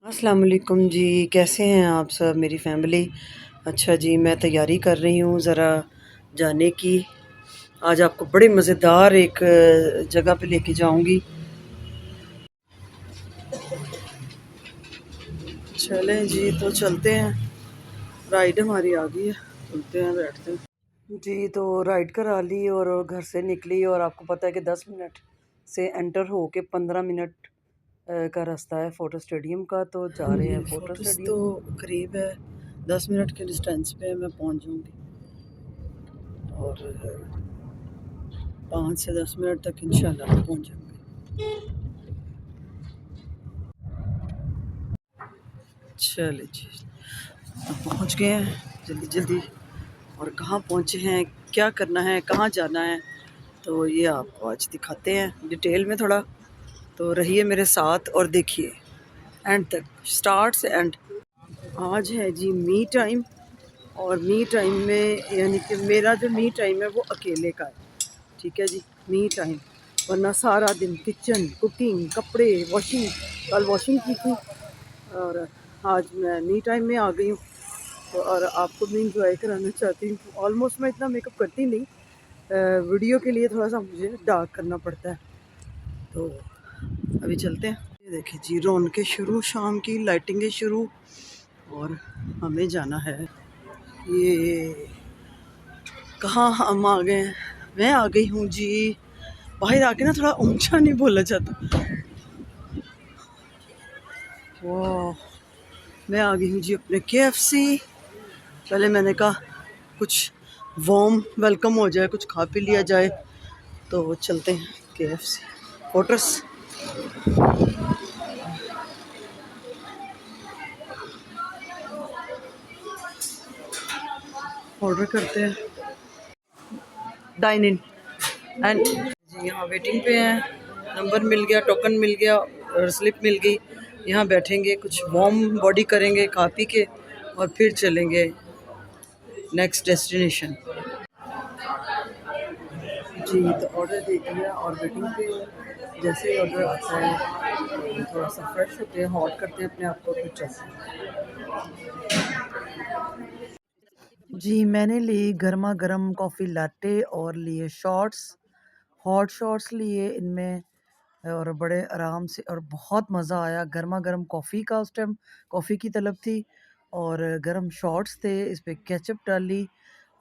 अस्सलाम वालेकुम जी, कैसे हैं आप सब मेरी फैमिली। अच्छा जी, मैं तैयारी कर रही हूँ ज़रा जाने की। आज आपको बड़े मज़ेदार एक जगह पे लेके जाऊँगी। चलें जी, तो चलते हैं। राइड हमारी आ गई है, चलते हैं, बैठते हैं जी। तो राइड करा ली और घर से निकली, और आपको पता है कि 10 मिनट से एंटर हो के 15 मिनट का रास्ता है फ़ोटो स्टेडियम का। तो जा रहे हैं फ़ोटो स्टेडियम। तो करीब है, 10 मिनट के डिस्टेंस पे मैं पहुंच जाऊंगी, और 5 से 10 मिनट तक इंशाल्लाह पहुंच जाऊंगी। चले जी, तो पहुंच गए हैं जल्दी जल्दी। और कहाँ पहुंचे हैं, क्या करना है, कहाँ जाना है, तो ये आपको आज दिखाते हैं डिटेल में थोड़ा। तो रहिए मेरे साथ और देखिए एंड तक, स्टार्ट से एंड। आज है जी मी टाइम, और मी टाइम में यानी कि मेरा जो मी टाइम है वो अकेले का है, ठीक है जी, मी टाइम। वरना सारा दिन किचन, कुकिंग, कपड़े, वॉशिंग, कल वॉशिंग की थी, और आज मैं मी टाइम में आ गई हूँ। तो और आपको भी इंजॉय कराना चाहती हूँ। ऑलमोस्ट मैं इतना मेकअप करती नहीं, वीडियो के लिए थोड़ा सा मुझे डार्क करना पड़ता है। तो अभी चलते हैं। ये देखिए जी, रौनकें शुरू, शाम की लाइटिंगें शुरू, और हमें जाना है। ये कहाँ हम आ गए हैं, मैं आ गई हूँ जी। बाहर आके ना थोड़ा ऊंचा नहीं बोला जाता। वाह, मैं आ गई हूँ जी अपने KFC। पहले मैंने कहा कुछ वार्म वेलकम हो जाए, कुछ खा पी लिया जाए। तो चलते हैं KFC फोर्ट्रेस। ऑर्डर करते हैं, डाइन इन एंड जी। यहाँ वेटिंग पे हैं, नंबर मिल गया, टोकन मिल गया, और स्लिप मिल गई। यहाँ बैठेंगे, कुछ वार्म बॉडी करेंगे खा पी के, और फिर चलेंगे नेक्स्ट डेस्टिनेशन जी। तो ऑर्डर दे दिया और वेटिंग पे। जैसे ही ऑर्डर आता है तो थोड़ा सा फ्रेश होते हैं, हॉट करते हैं अपने आप को, फिर चलते हैं जी। मैंने ली गर्मा गर्म कॉफ़ी लाटे और लिए शॉट्स, हॉट शॉट्स लिए इनमें, और बड़े आराम से, और बहुत मज़ा आया। गर्मा गर्म कॉफ़ी का उस टाइम कॉफ़ी की तलब थी, और गर्म शॉट्स थे, इस पर केचप डाली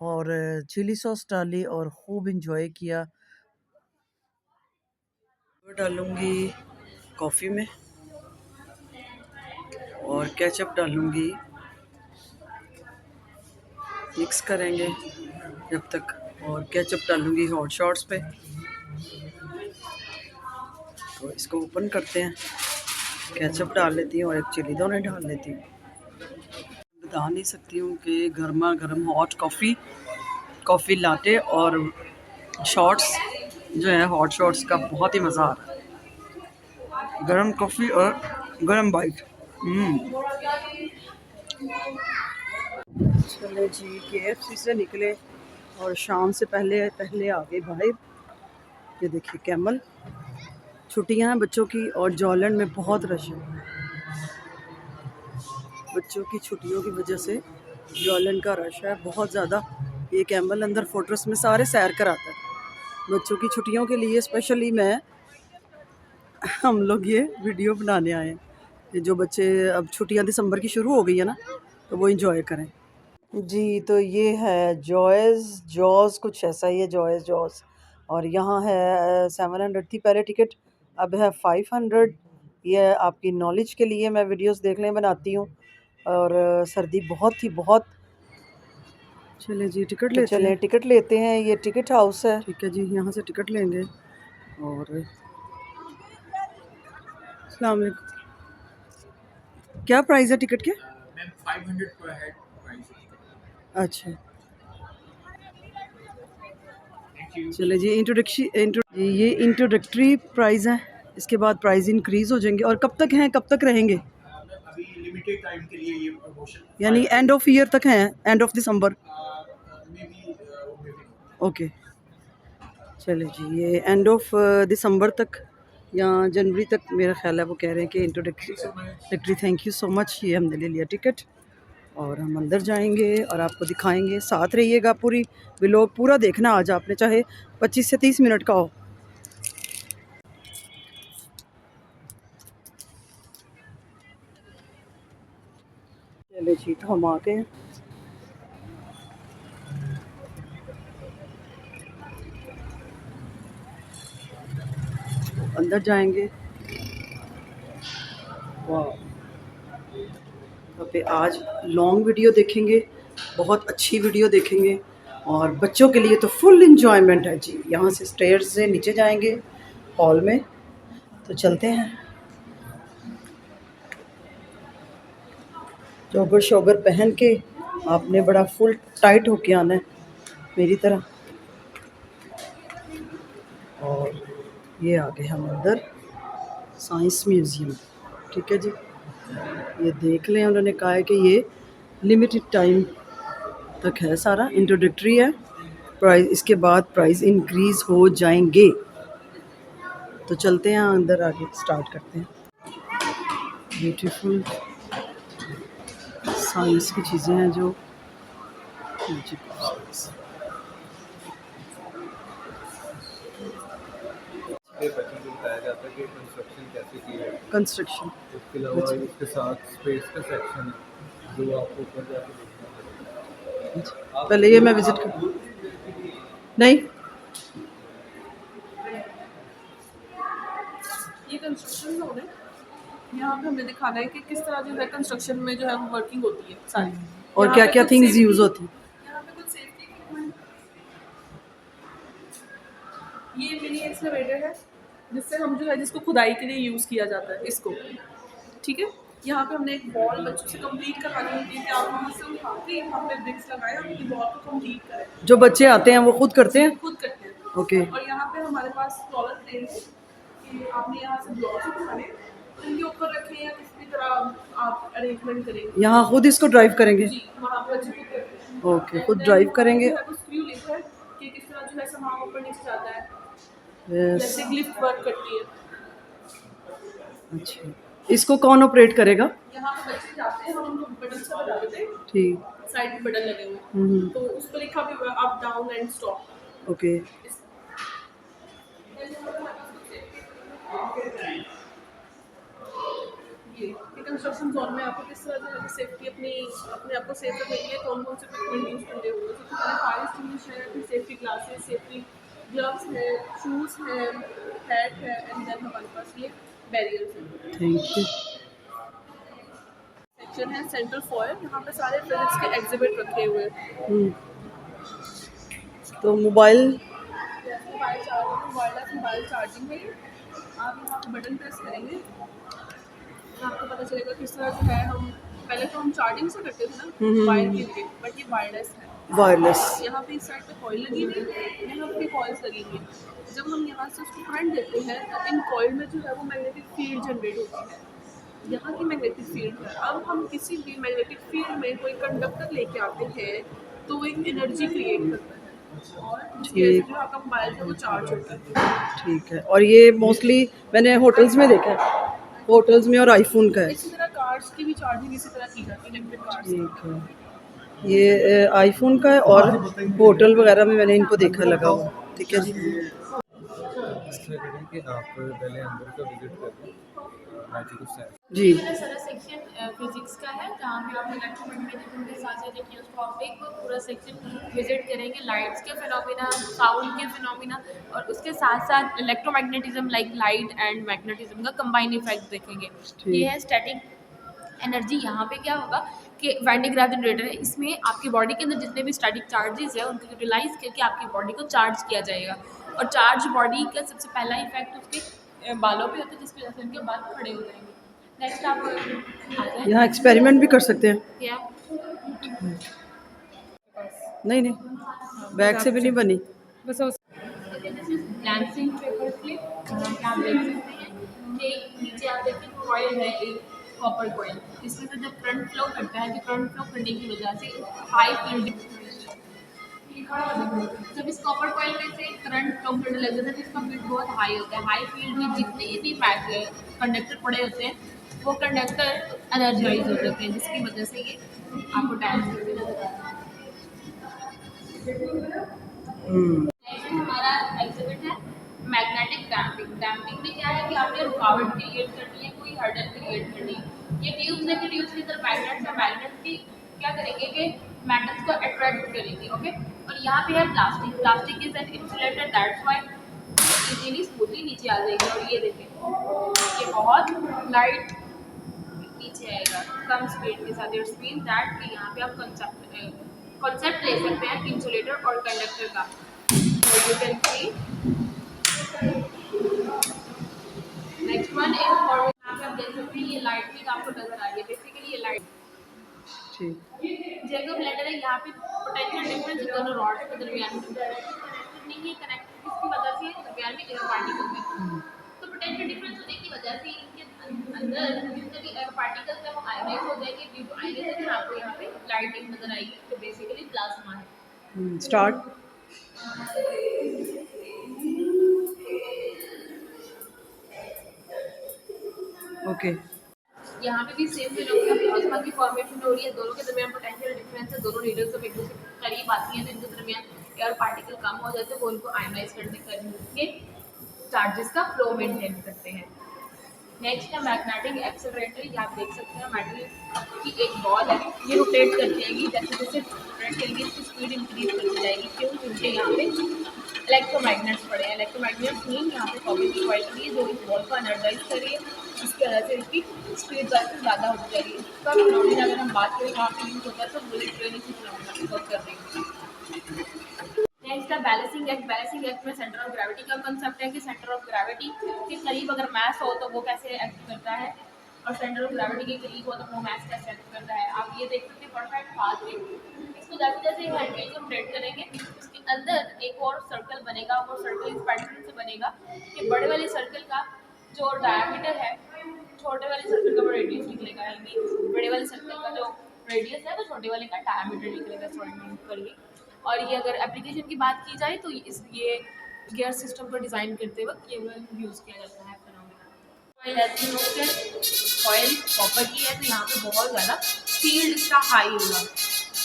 और चिली सॉस डाली, और खूब इंजॉय किया। डालूंगी कॉफ़ी में, और केचप डालूंगी, मिक्स करेंगे जब तक, और केचप डालूंगी हॉट शॉट्स पे। तो इसको ओपन करते हैं, केचप डाल लेती हूँ और एक चिली दोनों डाल लेती हूँ। बता नहीं सकती हूँ कि गर्मा गर्म हॉट कॉफ़ी लाटे और शॉट्स जो है, हॉट शॉट्स का बहुत ही मज़ा आ रहा है। गर्म कॉफ़ी और गर्म बाइट। चले जी, KFC से निकले और शाम से पहले पहले आ गए बाहर। ये देखिए कैमल, छुट्टियां हैं बच्चों की, और जॉलैंड में बहुत रश है। बच्चों की छुट्टियों की वजह से जॉलैंड का रश है बहुत ज़्यादा। ये कैमल अंदर फोर्ट्रेस में सारे सैर कराता है। बच्चों की छुट्टियों के लिए स्पेशली हम लोग ये वीडियो बनाने आए हैं कि जो बच्चे, अब छुट्टियां दिसंबर की शुरू हो गई है ना, तो वो इंजॉय करें जी। तो ये है जॉज़ कुछ ऐसा ही है, जॉज़। और यहाँ है 700 थी पहले टिकट, अब है 500। ये आपकी नॉलेज के लिए, मैं वीडियोस देखने बनाती हूँ, और सर्दी बहुत थी बहुत। चले जी, टिकट लेते हैं। चलें टिकट लेते हैं, ये टिकट हाउस है, ठीक है जी। यहाँ से टिकट लेंगे, और अस्सलाम वालेकुम। क्या प्राइस है टिकट के? 500 पर हेड प्राइस। अच्छा, चले जी। ये इंट्रोडक्टरी प्राइस है, इसके बाद प्राइस इंक्रीज हो जाएंगे। और कब तक हैं, कब तक रहेंगे? अभी लिमिटेड टाइम के लिए ये प्रमोशन, यानी एंड ऑफ ईयर तक हैं, एंड ऑफ दिसंबर। ओके, चले जी, ये एंड ऑफ दिसंबर तक यहाँ जनवरी तक मेरा ख्याल है वो कह रहे हैं कि introductory. Thank you so much, ये हमने ले लिया टिकट और हम अंदर जाएंगे और आपको दिखाएंगे। साथ रहिएगा, पूरी व्लॉग पूरा देखना आज आपने, चाहे 25 से 30 मिनट का हो। चले जी, तो हम आ गए हैं। अंदर जाएंगे। वाह, पे आज लॉन्ग वीडियो देखेंगे, बहुत अच्छी वीडियो देखेंगे और बच्चों के लिए तो फुल इंजॉयमेंट है जी। यहाँ से स्टेयर्स से नीचे जाएंगे हॉल में, तो चलते हैं। जॉगर शॉगर पहन के आपने बड़ा फुल टाइट होके आना है मेरी तरह। और ये आ गए हम अंदर साइंस म्यूज़ियम, ठीक है जी। ये देख लें, उन्होंने कहा है कि ये लिमिटेड टाइम तक है, सारा इंट्रोडक्टरी है। प्राइस, इसके बाद प्राइस इंक्रीज़ हो जाएंगे। तो चलते हैं अंदर, आगे स्टार्ट करते हैं। ब्यूटीफुल साइंस की चीज़ें हैं जो बच्चों को बताया जाता है कि कंस्ट्रक्शन कैसे की है। कंस्ट्रक्शन, इसके अलावा इसके साथ स्पेस का सेक्शन है जो आपको ऊपर जाके देखना पड़ेगा। पहले ये मैं विज़िट कर नहीं। ये कंस्ट्रक्शन जोन है। यहाँ पे हमें दिखाना है कि किस तरह जो है कंस्ट्रक्शन में जो है वो वर्किंग होती है सारी। और क्या क्या थिंग्स यूज़ होती हैं। यहाँ पे कुछ सेफ्टी इक्विपमेंट, ये मिनी एक्सकवेटर है जिससे हम जो है जिसको खुदाई के लिए यूज़ किया जाता है इसको, ठीक है। यहाँ पे हमने एक बॉल बच्चों से कंप्लीट करवानी होती है कि आप वहाँ से उठा के यहाँ पे ब्रिक्स लगाएं और अपनी बॉल को कंप्लीट करें। जो बच्चे आते हैं वो खुद करते हैं, खुद करते हैं। ओके। और यहाँ पे हमारे पास रोलर प्लेन है कि आपने यहाँ से ब्लॉक्स उठाने तो इनके ऊपर रखें या किसी भी तरह आप अरेंजमेंट करेंगे। यहाँ खुद इसको ड्राइव करेंगे, जी, वहाँ पर बच्चे खुद करते हैं। ओके, खुद ड्राइव करेंगे। स्क्रू लिखा है कि किस तरह जो है सामान ऊपर नीचे जाता है, यस, जैसे लिफ्ट वर्क करती है। अच्छा, इसको कौन ऑपरेट करेगा। यहाँ पे बच्चे जाते हैं, हम उनको बटन से बता देते हैं, ठीक, साइड में बटन लगे हुए तो उस पर लिखा भी हुआ है up down and stop. Okay. ये कंस्ट्रक्शन जोन में आपको किस तरह जो है सेफ्टी अपने आप को सेफ रखने के लिए कौन कौन से इक्विपमेंट यूज़ करने होंगे। सबसे पहले फायर एक्सटिंग्विशर है, फिर सेफ्टी ग्लासेस, सेफ्टी ग्लव्स है, शूज़ है, हैट है एंड देन हमारे पास ये बैरियर्स है। Thank you. सेक्शन है सेंट्रल फॉयर, यहाँ पे सारे फिजिक्स के एग्जिबिट रखे हुए हैं। तो मोबाइल मोबाइल चार्जिंग है। आप यहाँ पे बटन प्रेस करेंगे तो आपको पता चलेगा किस तरह जो है हम पहले तो हम चार्जिंग से करते थे ना वायर के लिए, बट ये वायरलेस है। वायरलेस, यहाँ पे इस साइड पे कॉइल लगी हुई है, यहाँ पे कॉइल्स लगी हुई है। जब हम यहाँ से उसको करंट देते हैं तो इन कॉइल में जो है वो मैग्नेटिक फील्ड जनरेट होती है। यहाँ की मैग्नेटिक फील्ड है। अब हम किसी भी मैग्नेटिक फील्ड में कोई कंडक्टर लेके आते हैं तो वो एक एनर्जी क्रिएट करता है और उसकी वजह से जो आपका मोबाइल है वो चार्ज होता है। ठीक है। और ये मोस्टली मैंने होटल्स में देखा है, होटल्स में और आईफोन का है। इसी तरह कार्स की भी चार्जिंग इसी तरह की जाती है, इलेक्ट्रिक कार्स। ठीक है, ये आईफोन का है और होटल वगैरह में मैंने इनको देखा लगा हुआ। ठीक है जी। इस तरह करें कि आप पहले अंदर का विजिट करें जी, सारा सेक्शन फिजिक्स का है जहाँ पे आप इलेक्ट्रोमैग्नेटिज्म के साथ साथ टॉपिक पूरा सेक्शन विजिट करेंगे, लाइट्स के फिनोमिना, साउंड के फिनोमिना और उसके साथ साथ electromagnetism like light and magnetism का कंबाइन इफेक्ट देखेंगे। ये है स्टैटिक एनर्जी। यहाँ पे क्या होगा कि वैन डी ग्राफ जनरेटर है, इसमें आपकी बॉडी के अंदर जितने भी स्टैटिक चार्जेस है उनको यूटिलाइज करके आपकी बॉडी को चार्ज किया जाएगा। और चार्ज बॉडी का सबसे पहला इफेक्ट उसके बालों पे होता है जिसकी वजह से उनके बाल खड़े हो जाएंगे। नेक्स्ट आप आ जाए, यहाँ एक्सपेरिमेंट भी कर सकते हैं। क्या नहीं नहीं, बैग से भी नहीं बनी। बस डांसिंग पेपर क्लिप, जहाँ पे आप देख सकते हैं कि नीचे आप देखिए कॉइल है एक कॉपर कॉइल, इसमें से जब करंट फ्लो करता है तो करंट फ्लो करने की वजह से हाई फील्ड जब इस कॉपर कॉइल में से करंट फ्लो करने लग जाता है तो इसका फील्ड बहुत हाई होता है। हाई फील्ड में जितने भी कंडक्टर पड़े होते हैं वो कंडक्टर एनर्जाइज हो जाते हैं, जिसकी वजह से ये आपको डैमेज करके नजर आता है। नेक्स्ट हमारा एग्जिबिट है मैग्नेटिक डैम्पिंग। डैम्पिंग में क्या है कि आपने रुकावट क्रिएट करनी है, कोई हर्डल क्रिएट करनी है। ये ट्यूब्स है कि ट्यूब्स की तरफ मैग्नेट्स है, मैग्नेट्स की क्या करेंगे कि मेटल्स को अट्रैक्ट करेंगे, ओके। और यहाँ पे है plastic. Plastic is an insulator, that's why easily smoothly नीचे आ जाएगी। और ये देखें ये बहुत लाइट नीचे आएगा कम स्पीड के साथ। इट्स मीन दैट कि यहाँ पे आप कॉन्सेप्ट ले सकते हैं इंसुलेटर और कंडक्टर का। You can C next one is for, यहाँ पे आप देख सकते हैं ये लाइट भी आपको नजर आ रही है। बेसिकली ये लाइट जैको ब्लेंडर है, यहाँ पे पोटेंशियल डिफरेंस दोनों रॉड्स के दरमियान नहीं है कनेक्ट, इसकी वजह से दरमियान में एयर पार्टिकल्स हैं। तो पोटेंशियल डिफरेंस होने की वजह से इनके अंदर जितने भी एयर पार्टिकल्स हैं वो आयनाइज हो जाएंगे। ड्यू टू आयनाइजेशन आपको यहाँ पे लाइटिंग नजर आएगी, तो बेसिकली प्लाज्मा है। स्टार्ट। ओके यहाँ पे भी सेम फिनोमेना प्लाज्मा की फॉर्मेशन हो रही है। दोनों के दरमियान पोटेंशियल डिफरेंस है, दोनों नीडल्स जब एक दूसरे के करीब आती हैं तो इनके दरमियान एयर पार्टिकल कम हो जाते हैं, वो उनको आयनाइज करने करके चार्जेस का फ्लो मेंटेन करते हैं। नेक्स्ट है मैग्नेटिक एक्सेलरेटर। ये आप देख सकते हैं मेटल की एक बॉल है, ये रोटेट करती जाएगी, जैसे जैसे रोटेट करेगी इसकी स्पीड इंक्रीज करती जाएगी। क्यों? क्योंकि यहाँ पे इलेक्ट्रोमैग्नेट्स पड़े हैं। इलेक्ट्रोमैग्नेट्स मीन यहाँ पे कॉपर की कॉइल पड़ी है जो इस बॉल को एनर्जाइज कर रही है, जिसकी वजह से इसकी स्पीड काफ़ी ज़्यादा होती जा रही है। इसका फिनोमेना अगर हम बात करें कहाँ पे यूज होता है तो बुलेट ट्रेन इसी फिनोमेना की वर्क कर रही है। नेक्स्ट है बैलेंसिंग एक्ट। बैलेंसिंग एक्ट में सेंटर ऑफ ग्रेविटी का कंसेप्ट है कि सेंटर ऑफ ग्रेविटी के करीब अगर मैस हो तो वो कैसे एक्ट करता है, और सेंटर ऑफ ग्रेविटी के करीब हो तो वो मैस कैसे एक्ट करता है। आप ये देख सकते हैं परफेक्ट पाथ में इसको जैसे जैसे हैंडल को रोटेट करेंगे उसके अंदर एक और सर्कल बनेगा। वो सर्कल इस पैटर्न से बनेगा कि बड़े वाले सर्कल का जो डायमीटर है छोटे वाले सर्कल का रेडियस निकलेगा, यानी बड़े वाले सर्कल का जो रेडियस है वो छोटे वाले का डायमीटर निकलेगा। सॉरी करिए। और ये अगर एप्लीकेशन की बात की जाए तो ये गियर सिस्टम को डिज़ाइन करते वक्त ये यूज़ किया जाता है फिनोमेना। कॉइल कॉपर की है तो यहाँ पे बहुत ज़्यादा फील्ड इसका हाई होगा।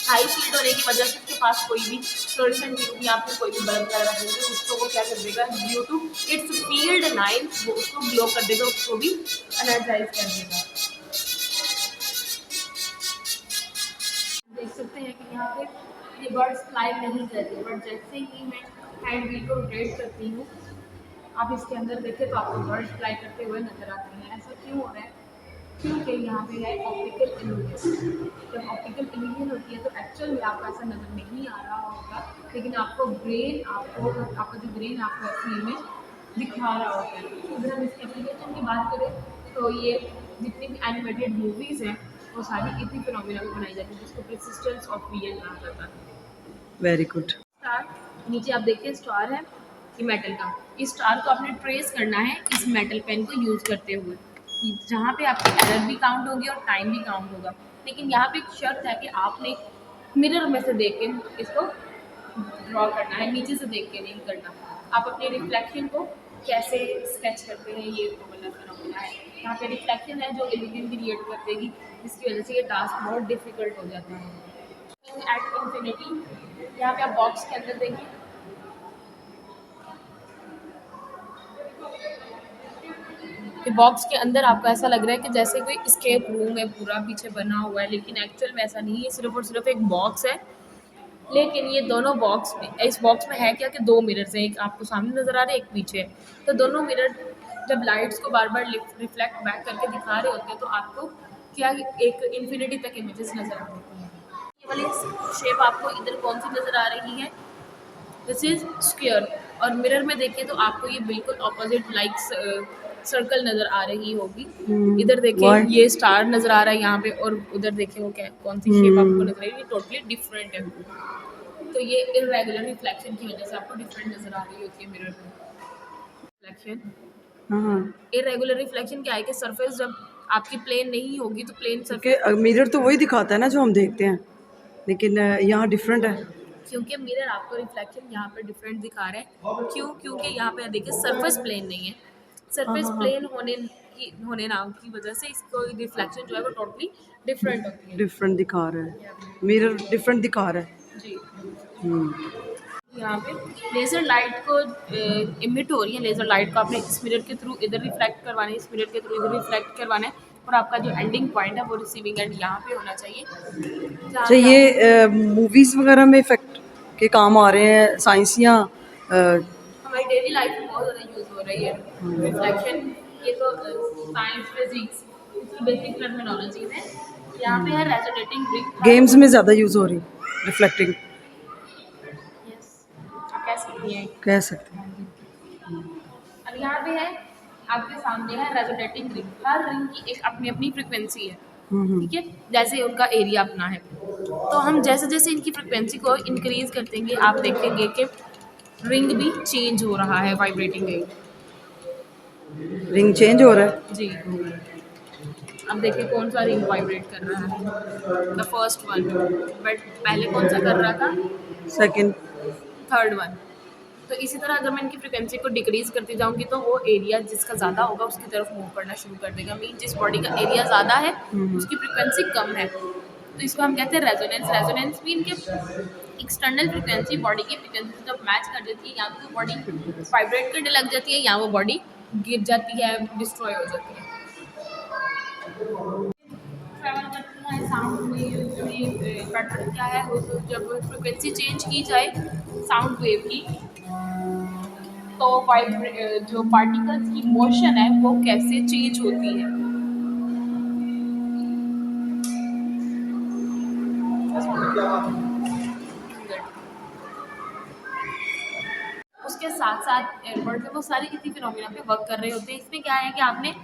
हाई फील्ड होने की वजह से उसके पास कोई भी फ्लोरेसेंट ट्यूब या फिर कोई भी बल्ब वगैरह रखेंगे उसको वो क्या कर देगा, due to its field lines वो उसको ग्लो कर देगा, उसको भी एनर्जाइज कर देगा। देख सकते हैं कि यहाँ पे ये बर्ड्स फ्लाई नहीं करते, बट जैसे ही मैं हैंड व्हील को रोटेट करती हूँ आप इसके अंदर देखें तो आपको बर्ड्स फ्लाई करते हुए नजर आते हैं। ऐसा क्यों हो रहा है? क्योंकि यहाँ पे है ऑप्टिकल इल्यूजन। जब ऑप्टिकल इल्यूजन होती है तो एक्चुअल में आपको ऐसा नज़र नहीं आ रहा होगा, लेकिन आपको ब्रेन आपका जो ब्रेन आपको ऐसी इमेज दिखा रहा होता है। अगर हम इसकी एप्लीकेशन की बात करें तो ये जितनी भी एनिमेटेड मूवीज़ हैं वो सारी इसी फिनोमेना में बनाई जाती है, जिसको परसिस्टेंस ऑफ रियल कहा जाता है। Very good. स्टार नीचे आप देखिए स्टार है ये मेटल का। इस स्टार को आपने ट्रेस करना है इस मेटल पेन को यूज़ करते हुए, जहाँ पे आपकी एरर भी काउंट होगी और टाइम भी काउंट होगा। लेकिन यहाँ पे एक शर्त है कि आपने मिरर में से देख के इसको ड्रॉ करना है, नीचे से देख के नहीं करना। आप अपने रिफ्लेक्शन को कैसे स्केच करते हैं ये फिनोमेना है। यहाँ पे रिफ्लेक्शन है जो इल्यूजन क्रिएट कर देगी, जिसकी वजह से ये टास्क बहुत डिफिकल्ट हो जाता है। एट इन्फिनिटी यहाँ पे आप बॉक्स के अंदर देखिए, बॉक्स के अंदर आपको ऐसा लग रहा है कि जैसे कोई स्केप रूम है पूरा पीछे बना हुआ है, लेकिन एक्चुअल में ऐसा नहीं है, सिर्फ और सिर्फ एक बॉक्स है। लेकिन ये दोनों बॉक्स में, इस बॉक्स में है क्या कि दो मिरर्स हैं, एक आपको सामने नज़र आ रहा है एक पीछे है। तो दोनों मिरर जब लाइट्स को बार बार रिफ्लेक्ट बैक करके दिखा रहे होते हैं तो आपको क्या एक इन्फिनिटी तक इमेजेस नज़र आ रही हैं। ये वाली शेप आपको इधर कौन सी नज़र आ रही है? This is square. और मिरर में देखिए तो आपको ये बिल्कुल ऑपोजिट लाइक सर्कल नज़र आ रही होगी। इधर देखिए ये स्टार नज़र आ रहा है यहाँ पे, और उधर देखिए वो क्या कौन सी शेप आपको नज़र आ रही है, टोटली डिफरेंट है। तो ये इरेगुलर रिफ्लेक्शन की वजह से आपको डिफरेंट नज़र आ रही होती है मिरर में। रिफ्लेक्शन, इरेगुलर रिफ्लेक्शन क्या है कि सरफेस जब आपकी प्लेन नहीं होगी तो प्लेन सरफेस, मिरर तो वही दिखाता है ना जो हम देखते हैं, लेकिन यहाँ डिफरेंट है। क्योंकि मिरर आपको रिफ्लेक्शन यहाँ पर डिफरेंट दिखा रहा है। क्यों? क्योंकि यहाँ पे देखिए सरफेस प्लेन नहीं है। हाँ सरफेस हाँ हाँ, प्लेन होने नाम की वजह से इसको रिफ्लेक्शन जो है वो टोटली डिफरेंट होती है। डिफरेंट दिखा रहा है, मिरर डिफरेंट दिखा रहा है। जी, हम्म, यहाँ पे लेज़र लाइट को इमिट हो रही है। लेज़र लाइट को आपने इस मिरर के थ्रू इधर रिफ्लेक्ट करवाना है, इस मिरर के थ्रू इधर रिफ्लेक्ट करवाना है, और आपका जो एंडिंग पॉइंट है वो रिसीविंग एंड यहाँ पे होना चाहिए, जहाँ अच्छा पे ये मूवीज़ वगैरह में इफेक्ट के काम आ रहे हैं, साइंस या हमारी डेली लाइफ में बहुत ज़्यादा यूज़ हो रही है रिफ्लेक्शन। ये तो साइंस फिजिक्स इसकी बेसिक टर्मिनोलॉजी है। यहाँ पे है रेजोनेटिंग रिंग। गेम्स में ज़्यादा यूज़ हो रही, रिफ्लेक्टिंग यस, आप कह सकती हैं। कह सकते हैं। अब यहाँ पे है, आपके सामने है रेजोनेटिंग रिंग। हर रिंग की एक अपनी अपनी फ्रिक्वेंसी है, ठीक है, जैसे उनका एरिया अपना है। तो हम जैसे जैसे इनकी फ्रिक्वेंसी को इंक्रीज करते आप देखेंगे कि रिंग भी चेंज हो रहा है, वाइब्रेटिंग रिंग। रिंग चेंज हो रहा है। जी, अब देखिए कौन सा रिंग वाइब्रेट कर रहा है, द फर्स्ट वन। बट पहले कौन सा कर रहा था? सेकंड। Third one. तो इसी तरह अगर मैं इनकी फ्रिक्वेंसी को डिक्रीज करती जाऊंगी तो वो एरिया जिसका ज़्यादा होगा उसकी तरफ मूव करना शुरू कर देगा। मीन जिस बॉडी का एरिया ज़्यादा है उसकी फ्रिक्वेंसी कम है, तो इसको हम कहते हैं रेजोनेंस। रेजोनेंस मीन के एक्सटर्नल फ्रिक्वेंसी बॉडी की फ्रिक्वेंसी से जब मैच कर जाती है, या तो बॉडी वाइब्रेट करने लग जाती है या वो बॉडी गिर जाती है, डिस्ट्रॉय हो जाती है। ट्रैवल करती है साउंड वेव पैटर्न क्या है, वो तो जब फ्रिक्वेंसी चेंज की जाए साउंड वेव की, तो जो पार्टिकल्स की मोशन है वो कैसे चेंज होती है। उसके साथ साथ एयरबड में वो सारे इसी फिनोमिना पे वर्क कर रहे होते हैं। इसमें क्या है कि आपने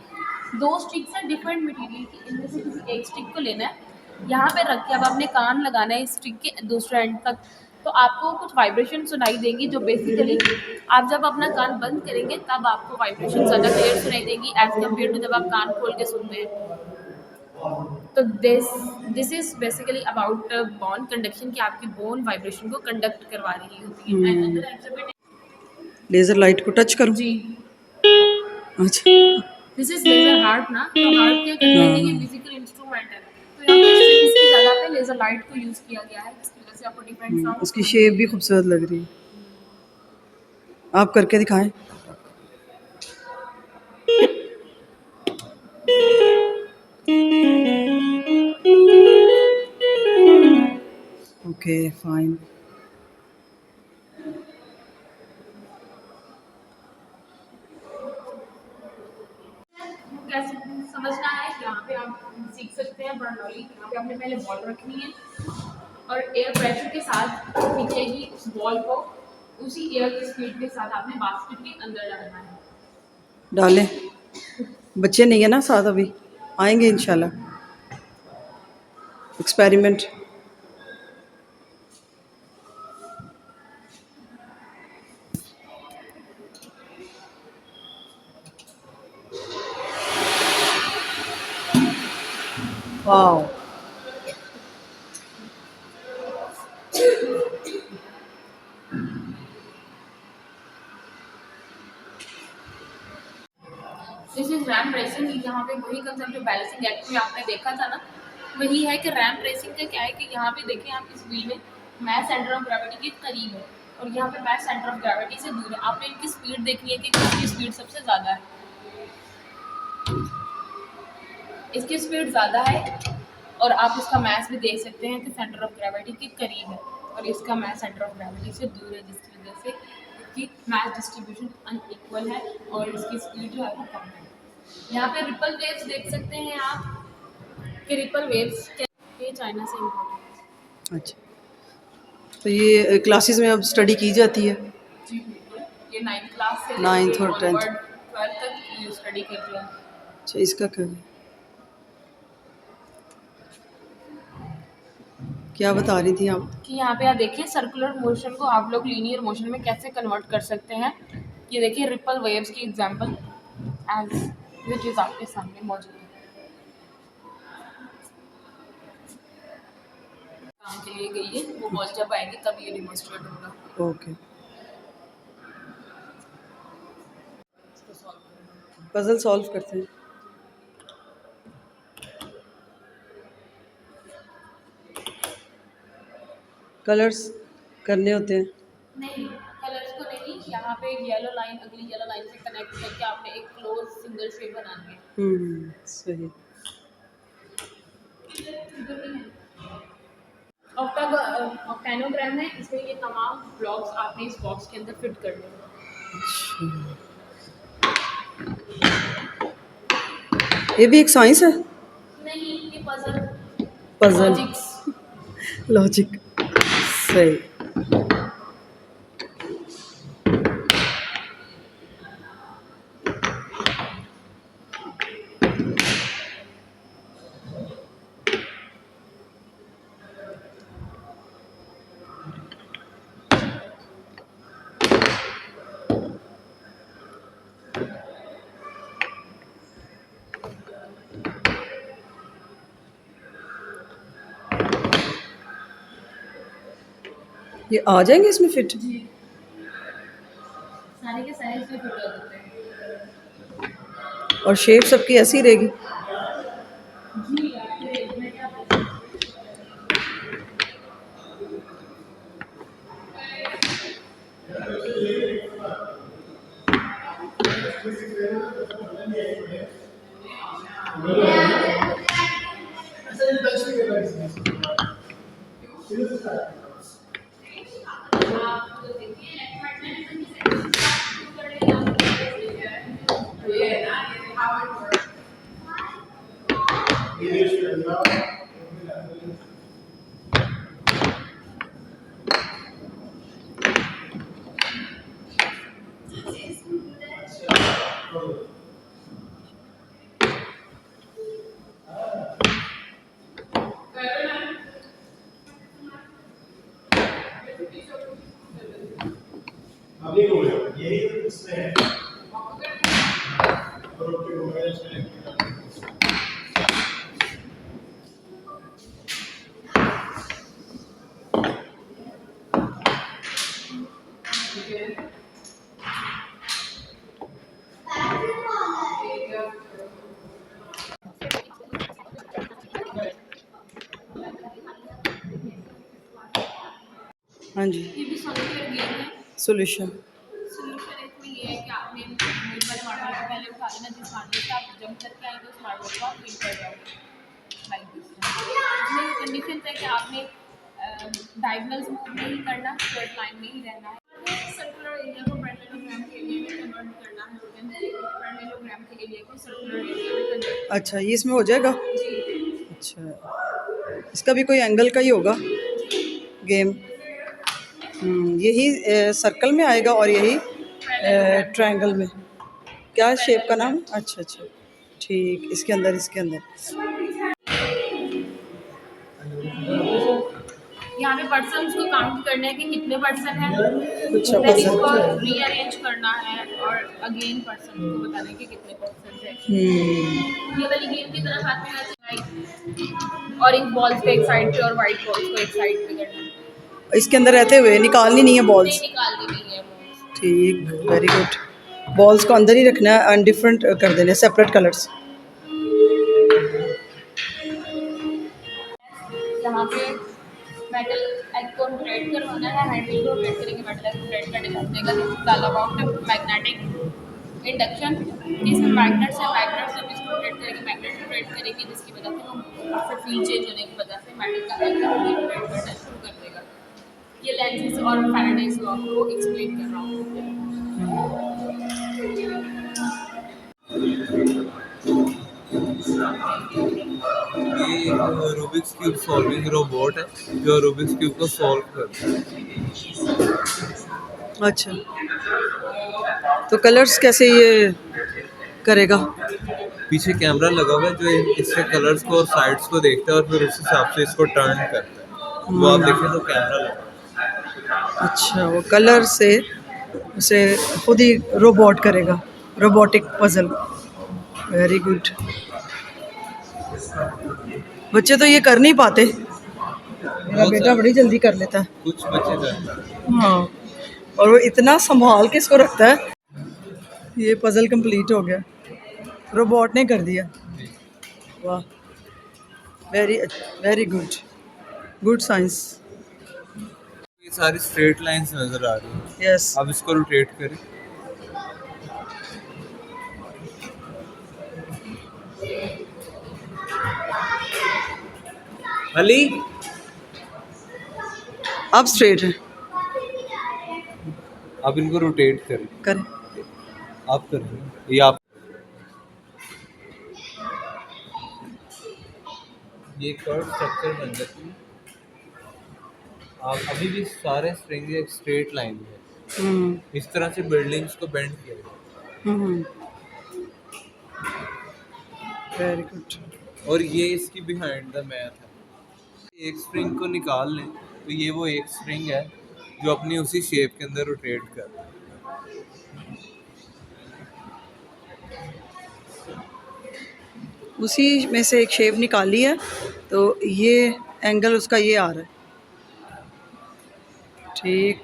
दो स्टिक्स हैं डिफरेंट मटेरियल की, इनमें से किसी एक स्टिक को लेना है, यहाँ पे रख के अब आपने कान लगाना है इस स्टिक के दूसरे एंड तक, तो आपको कुछ वाइब्रेशन सुनाई देंगी, जो बेसिकली आप जब अपना कान बंद करेंगे तब आपको वाइब्रेशन ज़्यादा क्लियर सुनाई देंगी एज कम्पेयर टू जब आप कान खोल के सुनते हैं। तो this is basically about bone conduction, कि आपकी बोन वाइब्रेशन को कंडक्ट करवा रही होती है। And other exhibit laser light को टच करूं? जी, अच्छा, दिस इज लेजर हार्ट ना, तो हार्ट क्या करता है, ये म्यूजिकल इंस्ट्रूमेंट है, तो यहाँ पे स्ट्रिंग्स की जगह पे लेजर लाइट को यूज किया गया है, जिसकी वजह से आपको डिफरेंट साउंड। उसकी शेप भी खूबसूरत लग रही है। आप करके दिखाएं। Okay fine. कैसे समझना है, यहाँ पे आप सीख सकते हैं बर्नौली। यहाँ पे आपने पहले बॉल रखनी है और एयर प्रेशर के साथ नीचे ही उस बॉल को उसी एयर की स्पीड के साथ आपने बास्केट के अंदर डालना है। डालें, बच्चे नहीं है ना साथ, अभी आएंगे इंशाल्लाह। Experiment. Wow, this is RAM racing. यहाँ पे वही कंसेप्ट जो बैलेंसिंग एक्ट में आपने देखा था ना, वही है कि रैम रेसिंग का क्या है कि यहाँ पे देखें आप इस व्हील में मैथ सेंटर ऑफ ग्रेविटी के करीब है और यहाँ पे मैथ सेंटर ऑफ ग्रेविटी से दूर है। आपने इनकी स्पीड देखनी है कि किसकी स्पीड सबसे ज़्यादा है। इसकी स्पीड ज़्यादा है और आप इसका मैथ भी देख सकते हैं कि सेंटर ऑफ ग्रेविटी के करीब है और इसका मैथ सेंटर ऑफ ग्रेविटी से दूर है, जिसकी वजह से इसकी मैथ डिस्ट्रीब्यूशन अनइक्वल है और इसकी स्पीड जो है वो कम है। यहाँ पे रिपल वेव्स देख सकते हैं आप कि रिपल वेव्स ये चाइना से इम्पोर्ट। अच्छा, तो ये क्लासेस में अब स्टडी की जाती है? जी बिल्कुल, ये 9th क्लास से 9th और 10th। 12th तक ये स्टडी करते हैं। अच्छा, इसका कर क्या बता रही थी आप? कि यहाँ पे आप देखिए सर्कुलर मोशन को आप लोग लीनियर मोशन में कैसे कन्वर्ट कर सकते हैं। ये देखिए रिपल वेव्स की एग्जांपल एज ये चीज़ आपके सामने मौजूद है। काम के लिए गई है, वो बॉल जब आएगी तब ये डिमॉन्स्ट्रेट होगा। ओके, इसको सॉल्व करना। पजल सॉल्व करते हैं। कलर्स करने होते हैं। नहीं, कलर्स को नहीं, यहाँ पे येलो लाइन अगली येलो लाइन से कनेक्ट करके आपने एक क्लोज सिंगल शेप बनानी है। सही। ऑक्टेनोग्राम है, इसमें ये तमाम ब्लॉक्स आपने इस बॉक्स के अंदर फिट करने हैं। ये भी एक साइंस है। नहीं, ये पजल पजल लॉजिक्स। लॉजिक, सही। ये आ जाएंगे इसमें फिट? सारे के सारे इसमें फिट हो जाते हैं। और शेप सबकी ऐसी रहेगी? जी, आपके में क्या पता? हाँ जी, ये भी सॉल्यूशन गेम है। सॉल्यूशन। सॉल्यूशन इसमें ये है कि आपने स्मार्ट बोर्ड को पहले उठा लेना, जिस स्मार्ट बोर्ड से आप जंप करके आएंगे उस स्मार्ट बोर्ड को आप फिल कर जाओगे लाइक दिस। इसमें कंडीशन है कि आपने डायगोनल्स मूव नहीं करना, स्ट्रेट लाइन में ही रहना है। सर्कुलर एरिया को पैरेललोग्राम के एरिया में कन्वर्ट करना है, पैरेललोग्राम के एरिया को सर्कुलर एरिया में कन्वर्ट। अच्छा, ये इसमें हो जाएगा? अच्छा, इसका भी कोई एंगल का ही होगा गेम। यही सर्कल में आएगा और यही ट्रायंगल में। क्या शेप का नाम? अच्छा अच्छा, ठीक। इसके अंदर यहाँ पे पर्सन्स को काउंट करना है कि कितने पर्सन हैं, अच्छा, then इसको पर्सन। रीअरेंज करना है और अगेन पर्सन को बताना है कि कितने पर्सन हैं। ये वाली गेम की तरफ आते हैं लाइक ऑरेंज बॉल्स को एक साइड पे और वाइट बॉल्स को एक साइड पे करना है। इसके अंदर रहते हुए निकालनी नहीं है बॉल्स? नहीं निकालनी नहीं है balls। ठीक, वेरी गुड। बॉल्स को अंदर ही रखना है, अनडिफरेंट कर देने, सेपरेट कलर्स। यहाँ पे मेटल एग को रोटेट करवाना है, हैंडल को रोटेट करेंगे, मेटल एग रोटेट करने का देगा। This is all about magnetic induction. इसमें मैग्नेट्स है, मैग्नेट्स जब इसको रोटेट करेंगे, मैग्नेट रोटेट करेंगे जिसकी वजह से वो उससे फील्ड चेंज होने की वजह से मेटल का एग रोटेट करना शुरू कर देगा। ये लेंसेज और फैराडेज लॉ को एक्सप्लेन कर रहा हूँ। ये रूबिक्स क्यूब सॉल्विंग रोबोट है जो रूबिक्स क्यूब को सॉल्व करता है। अच्छा, तो कलर्स कैसे ये करेगा? पीछे कैमरा लगा हुआ है जो इससे कलर्स को और साइड्स को देखता है और फिर उस हिसाब से इसको टर्न करता है। वो आप देखें तो कैमरा लगा है। अच्छा, वो कलर से उसे खुद ही रोबोट करेगा, रोबोटिक पजल। Very good. बच्चे तो ये कर नहीं पाते, मेरा बहुत बेटा सारे। बड़ी जल्दी कर लेता है। कुछ बच्चे करते हैं। हाँ, और वो इतना संभाल के इसको रखता है। ये पजल कंप्लीट हो गया, रोबोट ने कर दिया। जी। वाह, very very good, good science. ये सारी स्ट्रेट लाइंस नजर आ रही हैं। यस। अब इसको रोटेट करें। अली अब स्ट्रेट है, अब इनको रोटेट करें। करें। आप कर रहे हैं ये आप। ये कर्व स्ट्रक्चर बन जाती है। आप अभी भी सारे स्प्रिंग एक स्ट्रेट लाइन में हम्म इस तरह से बिल्डिंग्स को बेंड किया गया। हम्म, वेरी गुड। और ये इसकी बिहाइंड द मैथ है। एक स्प्रिंग को निकाल लें तो ये वो एक स्प्रिंग है जो अपनी उसी शेप के अंदर रोटेट कर रहा है। उसी में से एक शेप निकाली है, तो ये एंगल उसका ये आ रहा है। ठीक,